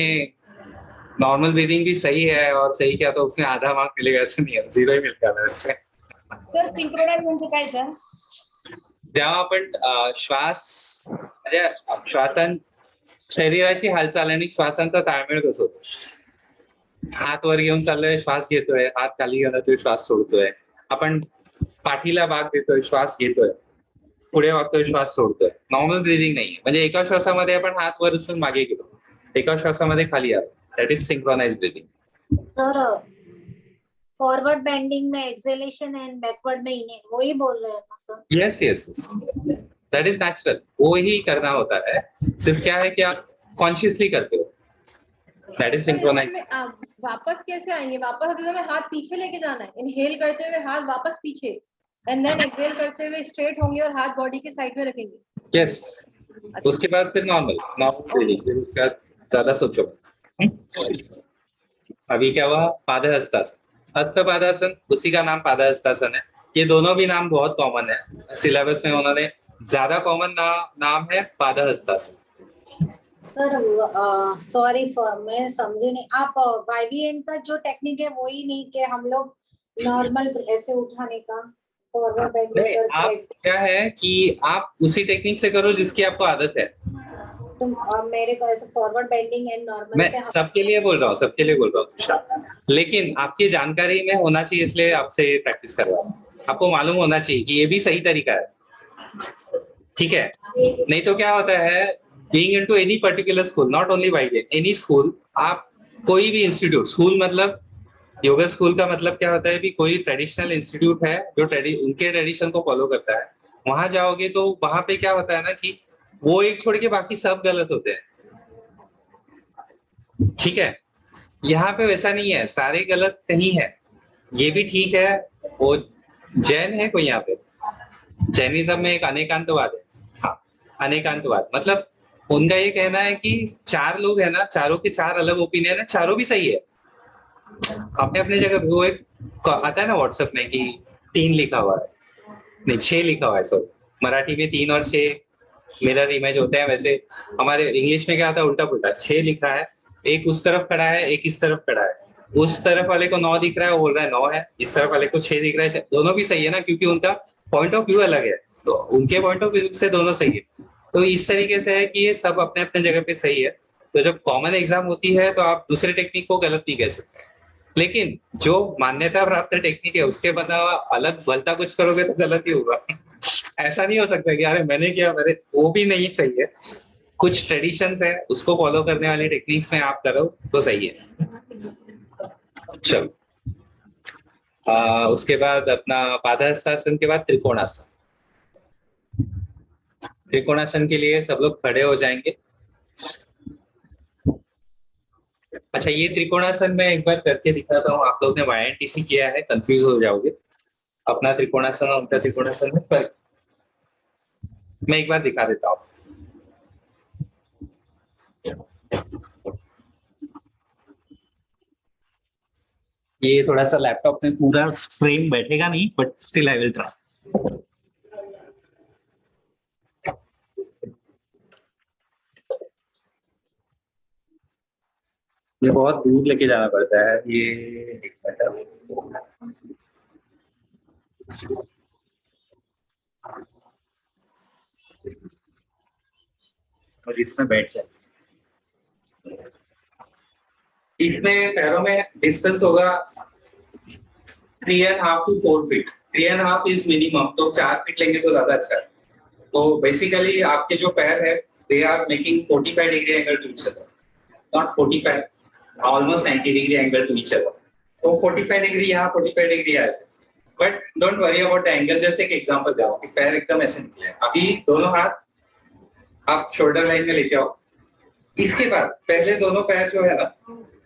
नॉर्मल ब्रीदिंग भी सही है और सही किया तो उसमें आधा मार्क मिलेगा, ऐसा नहीं है, 0 ही मिलता है इसमें। सर सिंक्रोनाइज म्हणजे काय सर? जेव्हा आपण श्वास म्हणजे श्वासन शरीराची हालचाल आणि श्वासांचा ताळमेळ कसं होतो, हात वर घेऊन चाललोय, श्वास घेतोय, हात खाली घालतोय, श्वास सोडतोय, आपण पाठीला भाग देतोय, श्वास घेतोय, पुढे वागतोय, श्वास सोडतोय। नॉर्मल ब्रीदिंग नाहीये, म्हणजे एका श्वासामध्ये आपण हात वर उचलून मागे गेलो, एका श्वासामध्ये खाली आलो, that is synchronize breathing. Sir forward bending में एक्सेलेशन एंड बैकवर्ड में इनहेल, वही बोल रहे हैं ना sir? Yes yes yes, that is natural, वो ही करना होता है, सिर्फ क्या है कि आप कॉन्शियसली करते हो, दैट इज सिंक्रोनाइज। वापस कैसे आएंगे? वापस आते समय हाथ पीछे लेके जाना है, इनहेल करते हुए हाथ वापस पीछे, एंड देन एक्सहेल करते हुए स्ट्रेट होंगे और हाथ बॉडी के साइड में रखेंगे। यस, उसके बाद फिर नॉर्मल ब्रीदिंग, फिर उसके बाद ज्यादा सोचो। अभी क्या हुआ, पादहस्तासन, हस्तपादासन, उसी का नाम पादहस्तासन है। ये दोनों भी नाम बहुत कॉमन है, सिलेबस में उन्होंने ज्यादा कॉमन नाम है पादहस्तासन। सर सॉरी फॉर, मैं समझी नहीं, आप वाईवीएन का जो टेक्निक है वही नहीं कि हम लोग नॉर्मल ऐसे उठाने का? फॉरवर्ड बेंडिंग नहीं, आप करके क्या है कि आप उसी टेक्निक से करो जिसकी आपको आदत है। तुम मेरे को ऐसे फॉरवर्ड बेंडिंग एंड नॉर्मल मैं से हम सबके लिए बोल रहा हूँ, सबके लिए बोल रहा हूँ, लेकिन आपकी जानकारी में होना चाहिए, इसलिए आपसे प्रैक्टिस कर रहा हूँ। आपको मालूम होना चाहिए कि ये भी सही तरीका है, ठीक है? नहीं तो क्या होता है, being into any particular school, not only YJ, any school, आप कोई भी इंस्टीट्यूट, स्कूल मतलब योगा स्कूल का मतलब क्या होता है कि कोई ट्रेडिशनल इंस्टीट्यूट है जो उनके ट्रेडिशन को फॉलो करता है, वहां जाओगे तो वहां पे क्या होता है ना कि वो एक छोड़ के बाकी सब गलत होते हैं, ठीक है? यहाँ पे वैसा नहीं है, सारे गलत नहीं है, ये भी ठीक है। वो जैन है कोई यहाँ पे, जैनिज्म में एक अनेकांतवाद है, हाँ, अनेकांतवाद मतलब उनका ये कहना है कि 4 लोग है ना, चारों के 4 अलग ओपिनियन है, चारों भी सही है अपने अपने जगह। वो एक आता है ना व्हाट्सएप में कि 3 लिखा हुआ है, नहीं 6 लिखा हुआ है, सॉरी, मराठी में 3 और 6 मिरर इमेज होते हैं, वैसे हमारे इंग्लिश में क्या आता है उल्टा पुल्टा, 6 लिखा है, एक उस तरफ खड़ा है, एक इस तरफ खड़ा है, उस तरफ वाले को 9 दिख रहा है, वो बोल रहा है 9 है, इस तरफ वाले को 6 दिख रहा है, दोनों भी सही है ना, क्योंकि उनका पॉइंट ऑफ व्यू अलग है, तो उनके पॉइंट ऑफ व्यू से दोनों सही है। तो इस तरीके से है कि ये सब अपने अपने जगह पे सही है। तो जब कॉमन एग्जाम होती है तो आप दूसरे टेक्निक को गलत नहीं कह सकते, लेकिन जो मान्यता प्राप्त टेक्निक है उसके बता अलग भलता कुछ करोगे तो गलत ही होगा। ऐसा नहीं हो सकता कि अरे मैंने किया, मेरे वो भी नहीं सही है। कुछ ट्रेडिशंस है उसको फॉलो करने वाली टेक्निक्स में आप करो तो सही है। चलो, उसके बाद अपना पादहस्तासन के बाद त्रिकोणासन। त्रिकोणासन के लिए सब लोग खड़े हो जाएंगे। अच्छा, ये त्रिकोणासन मैं एक बार करके दिखाता हूँ, आप लोग ने YNTC किया है, कंफ्यूज हो जाओगे। अपना त्रिकोणासन और उनका त्रिकोणासन में फर्क मैं एक बार दिखा देता हूँ। ये थोड़ा सा लैपटॉप में पूरा फ्रेम बैठेगा नहीं, but still I will try. ये बहुत दूर लेके जाना पड़ता है, ये एक मिनट, और इसमें बैठ जाए। इसमें पैरों में डिस्टेंस होगा 3.5 to 4 फीट। 3.5 इज मिनिमम, तो 4 फीट लेंगे तो ज्यादा अच्छा है। तो बेसिकली आपके जो पैर है they are making 45 degree angle to each other, not 45, almost 90 degree angle to each other. तो 45 डिग्री यहाँ, 45 डिग्री यहाँ से, but don't worry about the angle. जैसे एक एग्जांपल जाओ कि पैर एकदम ऐसे निकले, अभी दोनों हाथ आप शोल्डर लाइन में लेके आओ। इसके बाद पहले दोनों पैर जो है ना,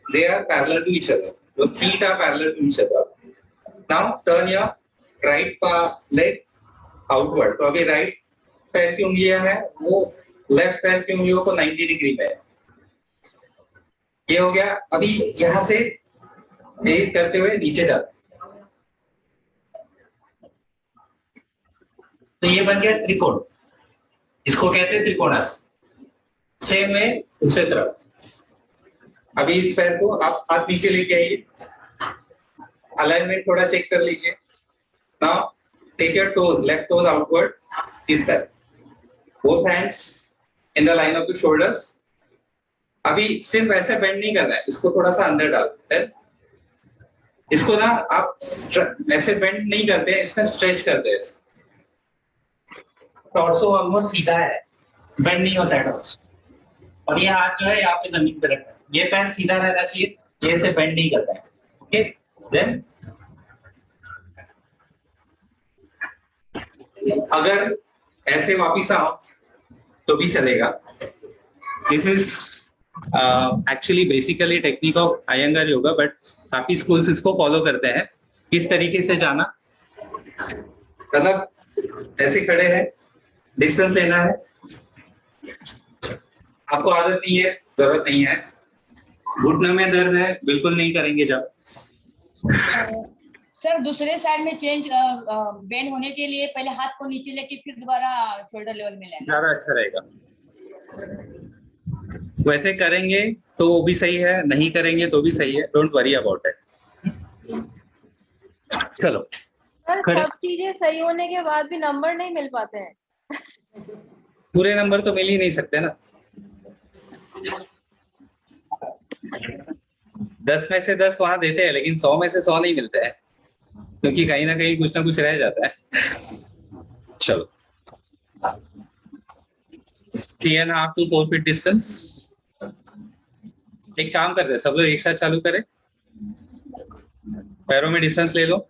they are parallel to each other, the feet are parallel to each other. Now turn your right leg outward. तो अभी राइट पैर की उंगलियां है वो लेफ्ट पैर की उंगलियों को 90 डिग्री में है। ये हो गया। अभी यहां से एक करते हुए नीचे जाते, तो ये बन गया त्रिकोण, इसको कहते हैं त्रिकोणासन। सेम में दूसरे तरफ, अभी इस पैर को आप हाथ नीचे लेके आइए, अलाइनमेंट थोड़ा चेक कर लीजिए। Now take your toes, left toes outward, this side, both hands in the line of the shoulders. अभी सिर्फ ऐसे बेंड नहीं करना है, इसको थोड़ा सा अंदर डालते हैं। इसको ना आप ऐसे बेंड नहीं करते, इसमें स्ट्रेच करते हैं। टॉर्सो ऑलमोस्ट सीधा है, बेंड नहीं होता है टॉर्सो। और ये हाथ जो है यहाँ पे जमीन पे रखना है, ये पैर सीधा रहना चाहिए, ये से बेंड नहीं करता है। ओके, देन अगर ऐसे वापिस आओ तो भी चलेगा। This is actually basically technique of Iyengar yoga, but काफी स्कूल्स इसको फॉलो करते हैं। किस तरीके से जाना, मतलब ऐसे खड़े हैं, डिस्टेंस लेना है, आपको आदत नहीं है, जरूरत नहीं है। घुटने में दर्द है, बिल्कुल नहीं करेंगे जब। सर दूसरे साइड में चेंज बेंड होने के लिए पहले हाथ को नीचे लेके फिर दोबारा शोल्डर लेवल में लेना, ज्यादा अच्छा रहेगा। वैसे करेंगे तो वो भी सही है, नहीं करेंगे तो भी सही है, डोंट वरी अबाउट इट। चलो, सर Correct. सब चीजें सही होने के बाद भी नंबर नहीं मिल पाते हैं। पूरे नंबर तो मिल ही नहीं सकते ना। 10 में से 10 वहां देते हैं, लेकिन 100 में से 100 नहीं मिलते हैं, क्योंकि कहीं ना कुछ रह जाता है। चलो, 3.5 to 4 feet डिस्टेंस। एक काम करते हैं, सब लोग एक साथ चालू करें, पैरों में डिस्टेंस ले लो।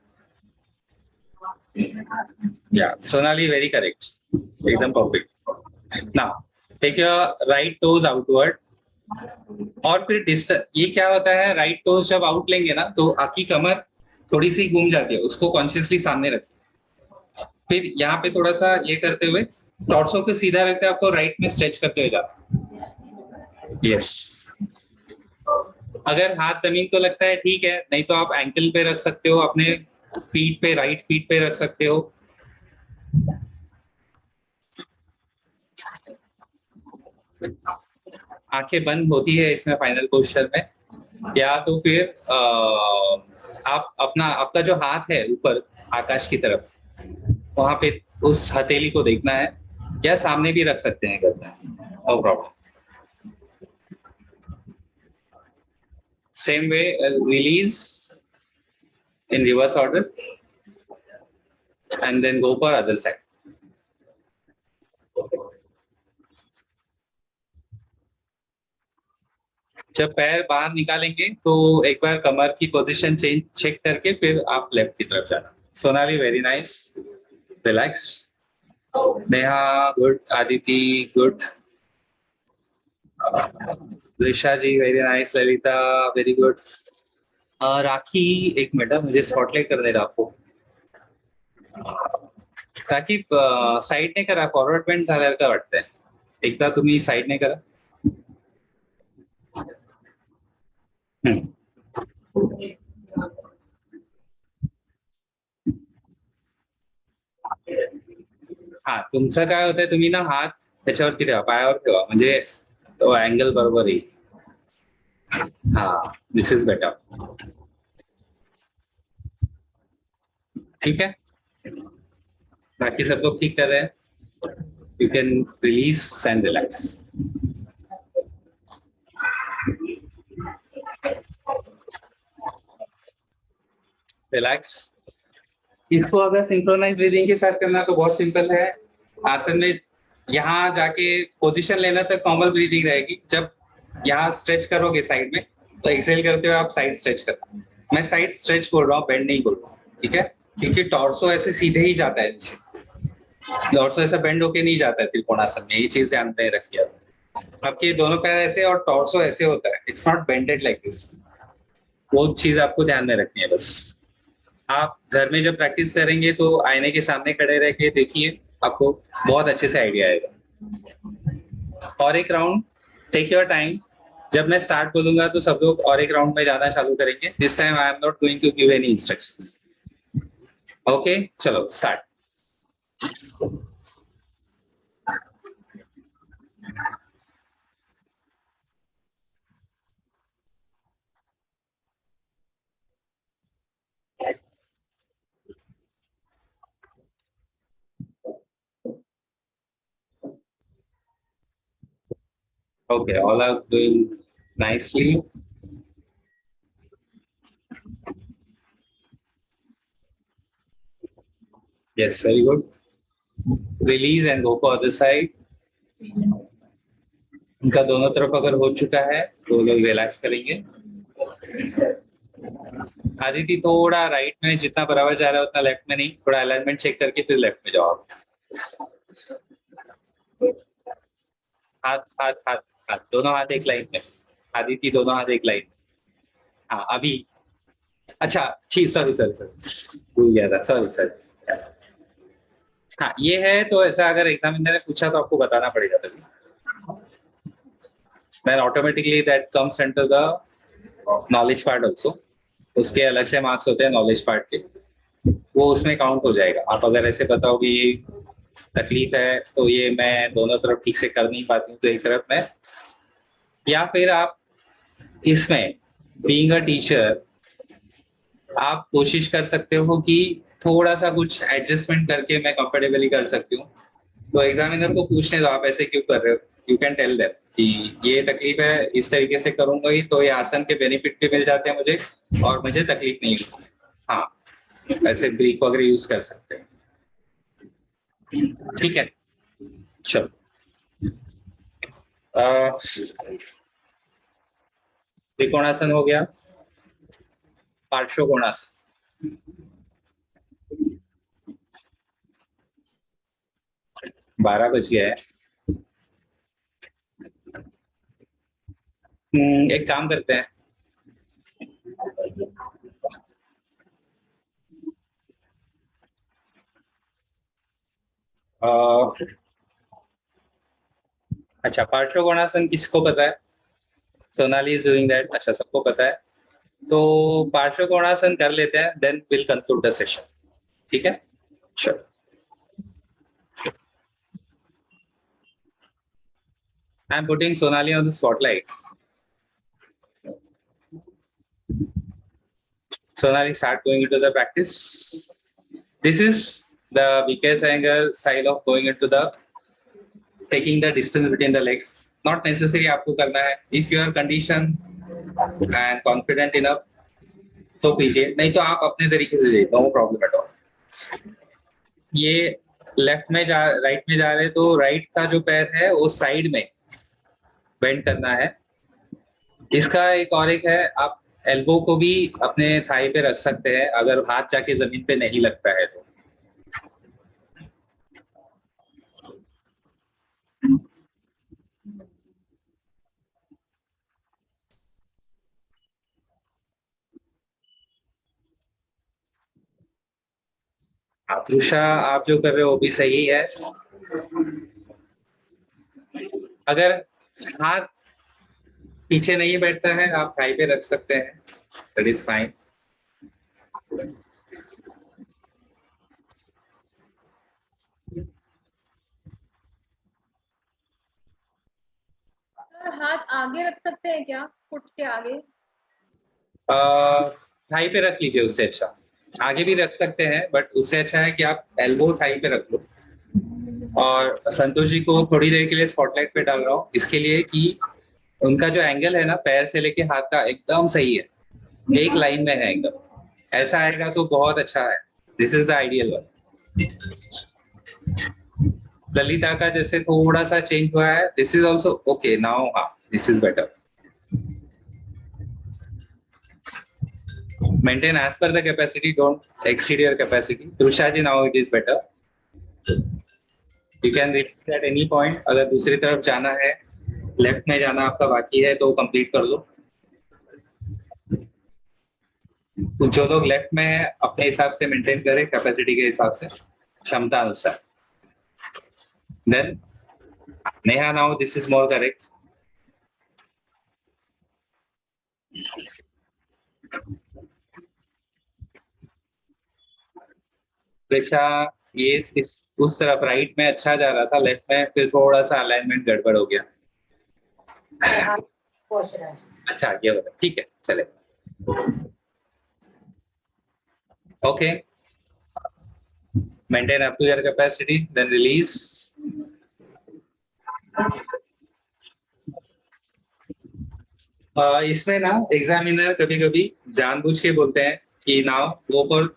या सोनाली, वेरी करेक्ट, एकदम perfect. Now take your right toes outward, और फिर डिस्टेंस, ये क्या होता है, राइट टोज जब आउट लेंगे ना तो आपकी कमर थोड़ी सी घूम जाती है, उसको कॉन्शियसली सामने रखें। फिर यहाँ पे थोड़ा सा ये करते हुए टॉर्सो को सीधा रखते हैं, आपको राइट में स्ट्रेच करते हुए जाना। यस, अगर हाथ जमीन को लगता है ठीक है, नहीं तो आप एंकल पे रख सकते हो, अपने फीट पे, राइट फीट पे रख सकते हो। आंखें बंद होती है इसमें फाइनल पोस्चर में, या तो फिर आप आपका जो हाथ है ऊपर आकाश की तरफ, वहां पे उस हथेली को देखना है, या सामने भी रख सकते हैं अगर, no problem. Same way, release in reverse order and then go for other side. जब पैर बाहर निकालेंगे तो एक बार कमर की पोजीशन चेक करके फिर आप लेफ्ट की तरफ जाना। Sonali, very nice, relax. Neha good, Aditi good, Risha ji very nice, Lalita very good. Rakhi एक मिनट, मुझे स्पॉटलाइट कर देगा आपको। राखी साइड ने करा, फॉरवर्ड बेंड झाल्यासारखं वाटतंय, एकदा तुम्ही साइड ने करा। हा, तुमचं काय होतंय, तुम्ही ना हात त्याच्यावरती ठेवा, पायावर ठेवा, म्हणजे तो अँगल बरोबर येईल। हा, दिस इज बेटर, ठीक है। बाकी सब लोग ठीक कर रहे हैं, you can release and relax. Relax. इसको अगर सिंक्रोनाइज ब्रीदिंग के साथ करना तो बहुत सिंपल है। आसन में यहाँ जाके पोजीशन लेना तक नॉर्मल ब्रीदिंग रहेगी। जब यहाँ स्ट्रेच करोगे साइड में, तो एक्सेल करते हुए आप साइड स्ट्रेच करना। मैं साइड स्ट्रेच बोल रहा हूँ, बेंड नहीं बोल रहा हूँ, ठीक है, क्योंकि टॉर्सो ऐसे सीधे ही जाता है नीचे, टॉर्सो ऐसा बेंड होके नहीं जाता है त्रिकोणासन में, ये चीज ध्यान में रखिए। आपके दोनों पैर ऐसे और टॉर्सो ऐसे होता है, it's not bended like this, वो चीज आपको ध्यान में रखनी है बस। आप घर में जब प्रैक्टिस करेंगे तो आईने के सामने खड़े रह के देखिए, आपको बहुत अच्छे से आइडिया आएगा। और एक राउंड, टेक योर टाइम। जब मैं स्टार्ट बोलूंगा तो सब लोग और एक राउंड में जाना चालू करेंगे। This time I am not going to give any instructions, okay. चलो start. Okay, all are doing nicely. Yes, very good. Release and go for other side. इनका दोनों तरफ अगर हो चुका है तो लोग रिलैक्स करेंगे। आदिति थोड़ा राइट में जितना बराबर जा रहा है उतना लेफ्ट में नहीं, थोड़ा अलाइनमेंट चेक करके फिर लेफ्ट में जाओ। हाथ हाथ हाथ हाथ, दोनों हाथ एक लाइन में। आदिति दोनों हाथ एक लाइन में। हाँ अभी, अच्छा ठीक, सॉरी भूल गया था, सॉरी सर। हाँ ये है, तो ऐसा अगर एग्जामिनर ने पूछा तो आपको बताना पड़ेगा तभी। Then automatically that comes into the knowledge part also. उसके अलग से मार्क्स होते हैं नॉलेज पार्ट के, वो उसमें काउंट हो जाएगा। आप अगर ऐसे बताओ कि ये तकलीफ है तो ये मैं दोनों तरफ ठीक से कर नहीं पाती हूँ तो एक तरफ में, या फिर आप इसमें बीइंग अ टीचर आप कोशिश कर सकते हो कि थोड़ा सा कुछ एडजस्टमेंट करके मैं कंफर्टेबली कर सकती हूँ, तो एग्जामिनर को पूछने दो आप ऐसे क्यों कर रहे हो, यू कैन टेल देम कि ये तकलीफ है, इस तरीके से करूंगा ही तो ये आसन के बेनिफिट भी मिल जाते हैं मुझे और मुझे तकलीफ नहीं होती। हाँ, ऐसे ब्रीक वगैरह यूज कर सकते हैं। ठीक है, चलो त्रिकोणासन हो गया, पार्श्व कोणासन। 12 बज गया है। एक काम करते हैं, अच्छा पार्श्व कोणासन किसको पता है? Sonali is doing that. अच्छा, सबको पता है, तो पार्श्व कोणासन कर लेते हैं, then will conclude the session. ठीक है, चलो। I am putting Sonali on the spotlight. Sonali, start going into the practice. This is the weakest angle style of going into the taking the distance between the legs. Not necessary आपको करना है. If you are conditioned and confident enough, तो कीजिए, नहीं तो आप अपने तरीके से जाइए, no problem at all. ये लेफ्ट में जा, राइट में जा रहे हैं, तो राइट का जो पैर है वो साइड में बेंड करना है। इसका एक और एक है, आप एल्बो को भी अपने थाई पे रख सकते हैं अगर हाथ जाके जमीन पे नहीं लगता है तो। आत्रुषा, आप जो कर रहे हो वो भी सही है। अगर हाथ पीछे नहीं बैठता है आप थाई पे रख सकते हैं, दैट इज फाइन। हाथ आगे रख सकते हैं क्या, फुट के आगे? थाई पे रख लीजिए, उससे अच्छा। आगे भी रख सकते हैं बट उससे अच्छा है कि आप एल्बो थाई पे रख लो। और संतोष जी को थोड़ी देर के लिए स्पॉटलाइट पे डाल रहा हूँ इसके लिए कि उनका जो एंगल है ना पैर से लेके हाथ का एकदम सही है, एक लाइन में है एकदम। ऐसा आएगा तो बहुत अच्छा है, this is the ideal one. Lalita का जैसे थोड़ा सा चेंज हुआ है, this is also okay now. हाँ, this is better. Maintain as per the capacity, don't exceed your capacity. Tusha ji, now it is better. You can repeat at any point. अगर दूसरी तरफ जाना है, लेफ्ट में जाना आपका बाकी है तो कंप्लीट कर लो। जो लोग लेफ्ट में है अपने हिसाब से मेंटेन करें, कैपेसिटी के हिसाब से, क्षमता अनुसार। Then Neha, now this is more correct. Preksha, ये उस तरफ राइट में अच्छा जा रहा था, लेफ्ट में फिर थोड़ा सा अलाइनमेंट गड़बड़ हो गया। अच्छा, ये बता, ठीक है, चले। Okay, maintain up to your capacity, then release. इसमें ना एग्जामिनर कभी कभी जानबूझ के बोलते हैं कि नाउ गो फॉर,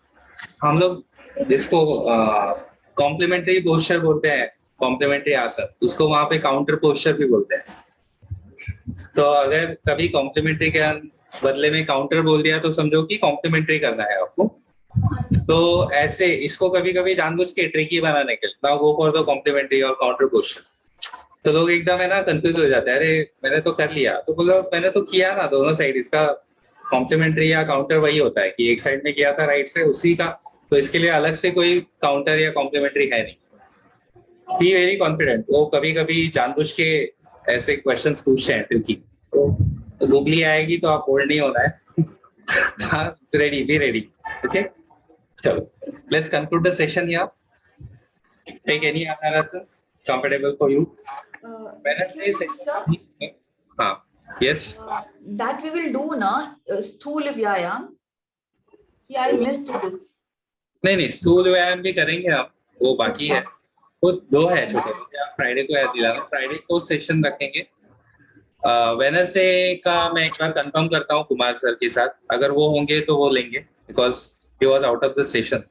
हम लोग जिसको कॉम्प्लीमेंट्री पोस्चर बोलते हैं, कॉम्प्लीमेंट्री आसन, उसको वहां पे काउंटर पोस्चर भी बोलते हैं। तो अगर कभी कॉम्प्लीमेंट्री के बदले में काउंटर बोल दिया तो समझो कि कॉम्प्लीमेंट्री करना है आपको। तो ऐसे इसको कभी कभी जानबूझ के ट्रिकी बनाने के लिए now go for the complementary और काउंटर पोस्चर, तो लोग एकदम है ना कंफ्यूज हो जाते हैं, अरे मैंने तो कर लिया, तो बोलो मैंने तो किया ना दोनों साइड। इसका कॉम्प्लीमेंट्री या काउंटर वही होता है कि एक साइड में किया था राइट से उसी का, तो इसके लिए अलग से कोई काउंटर या कॉम्प्लीमेंट्री है नहीं। Be very confident. वो कभी कभी जानबूझ के ऐसे क्वेश्चंस पूछते हैं ट्रिकी, तो गूगली आएगी तो आप बोल्ड नहीं होना है। हाँ, रेडी, बी रेडी। ओके, चलो, let's conclude the session here. Take any asana comfortable for you. हाँ, yes. That we will do na, Sthula Vyayam. Yeah, I missed this. नहीं स्थूल व्यायाम भी करेंगे हम, वो बाकी है, वो 2 है छोटे छोटे, आप फ्राइडे को याद दिलाना, फ्राइडे को सेशन रखेंगे। वेडनेसडे का मैं एक बार कंफर्म करता हूँ कुमार सर के साथ, अगर वो होंगे तो वो लेंगे, because he was out of the session.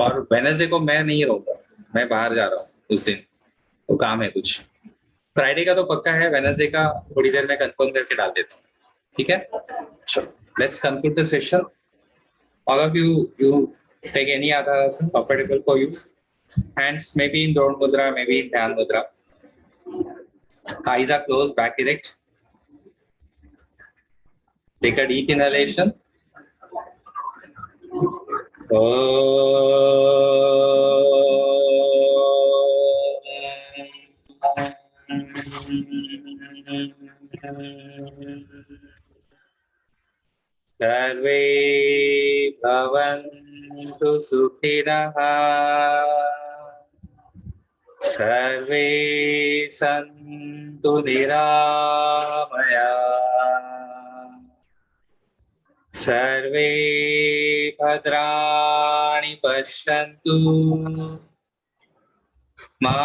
और वेडनेसडे को मैं नहीं रहूंगा, मैं बाहर जा रहा हूँ उस दिन, तो काम है कुछ। फ्राइडे का तो पक्का है, वेडनेसडे का थोड़ी देर में कंफर्म करके डाल देता हूँ, ठीक है? Let's conclude the session. All of you take any other asana comfortable for you. Hands maybe in Drona Mudra, maybe in Dhyan Mudra. Eyes are closed, back erect. Take a deep inhalation. सर्वे भवन्तु सुखिनः, सर्वे सन्तु निरामयाः, सर्वे भद्राणि पश्यन्तु, मा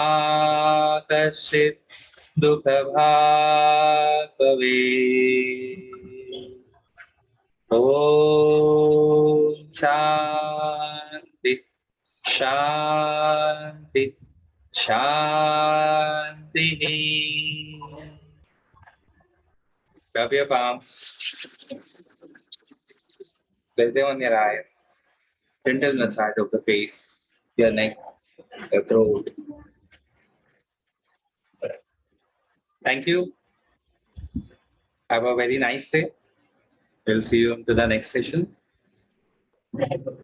कश्चित् दुःखभाग् भवेत्। ओम शांति शांति शांति। Rub your palms. Place them on your eye. Gentle massage of the face, your neck, your throat. Thank you. Have a very nice day. We'll see you into the next session.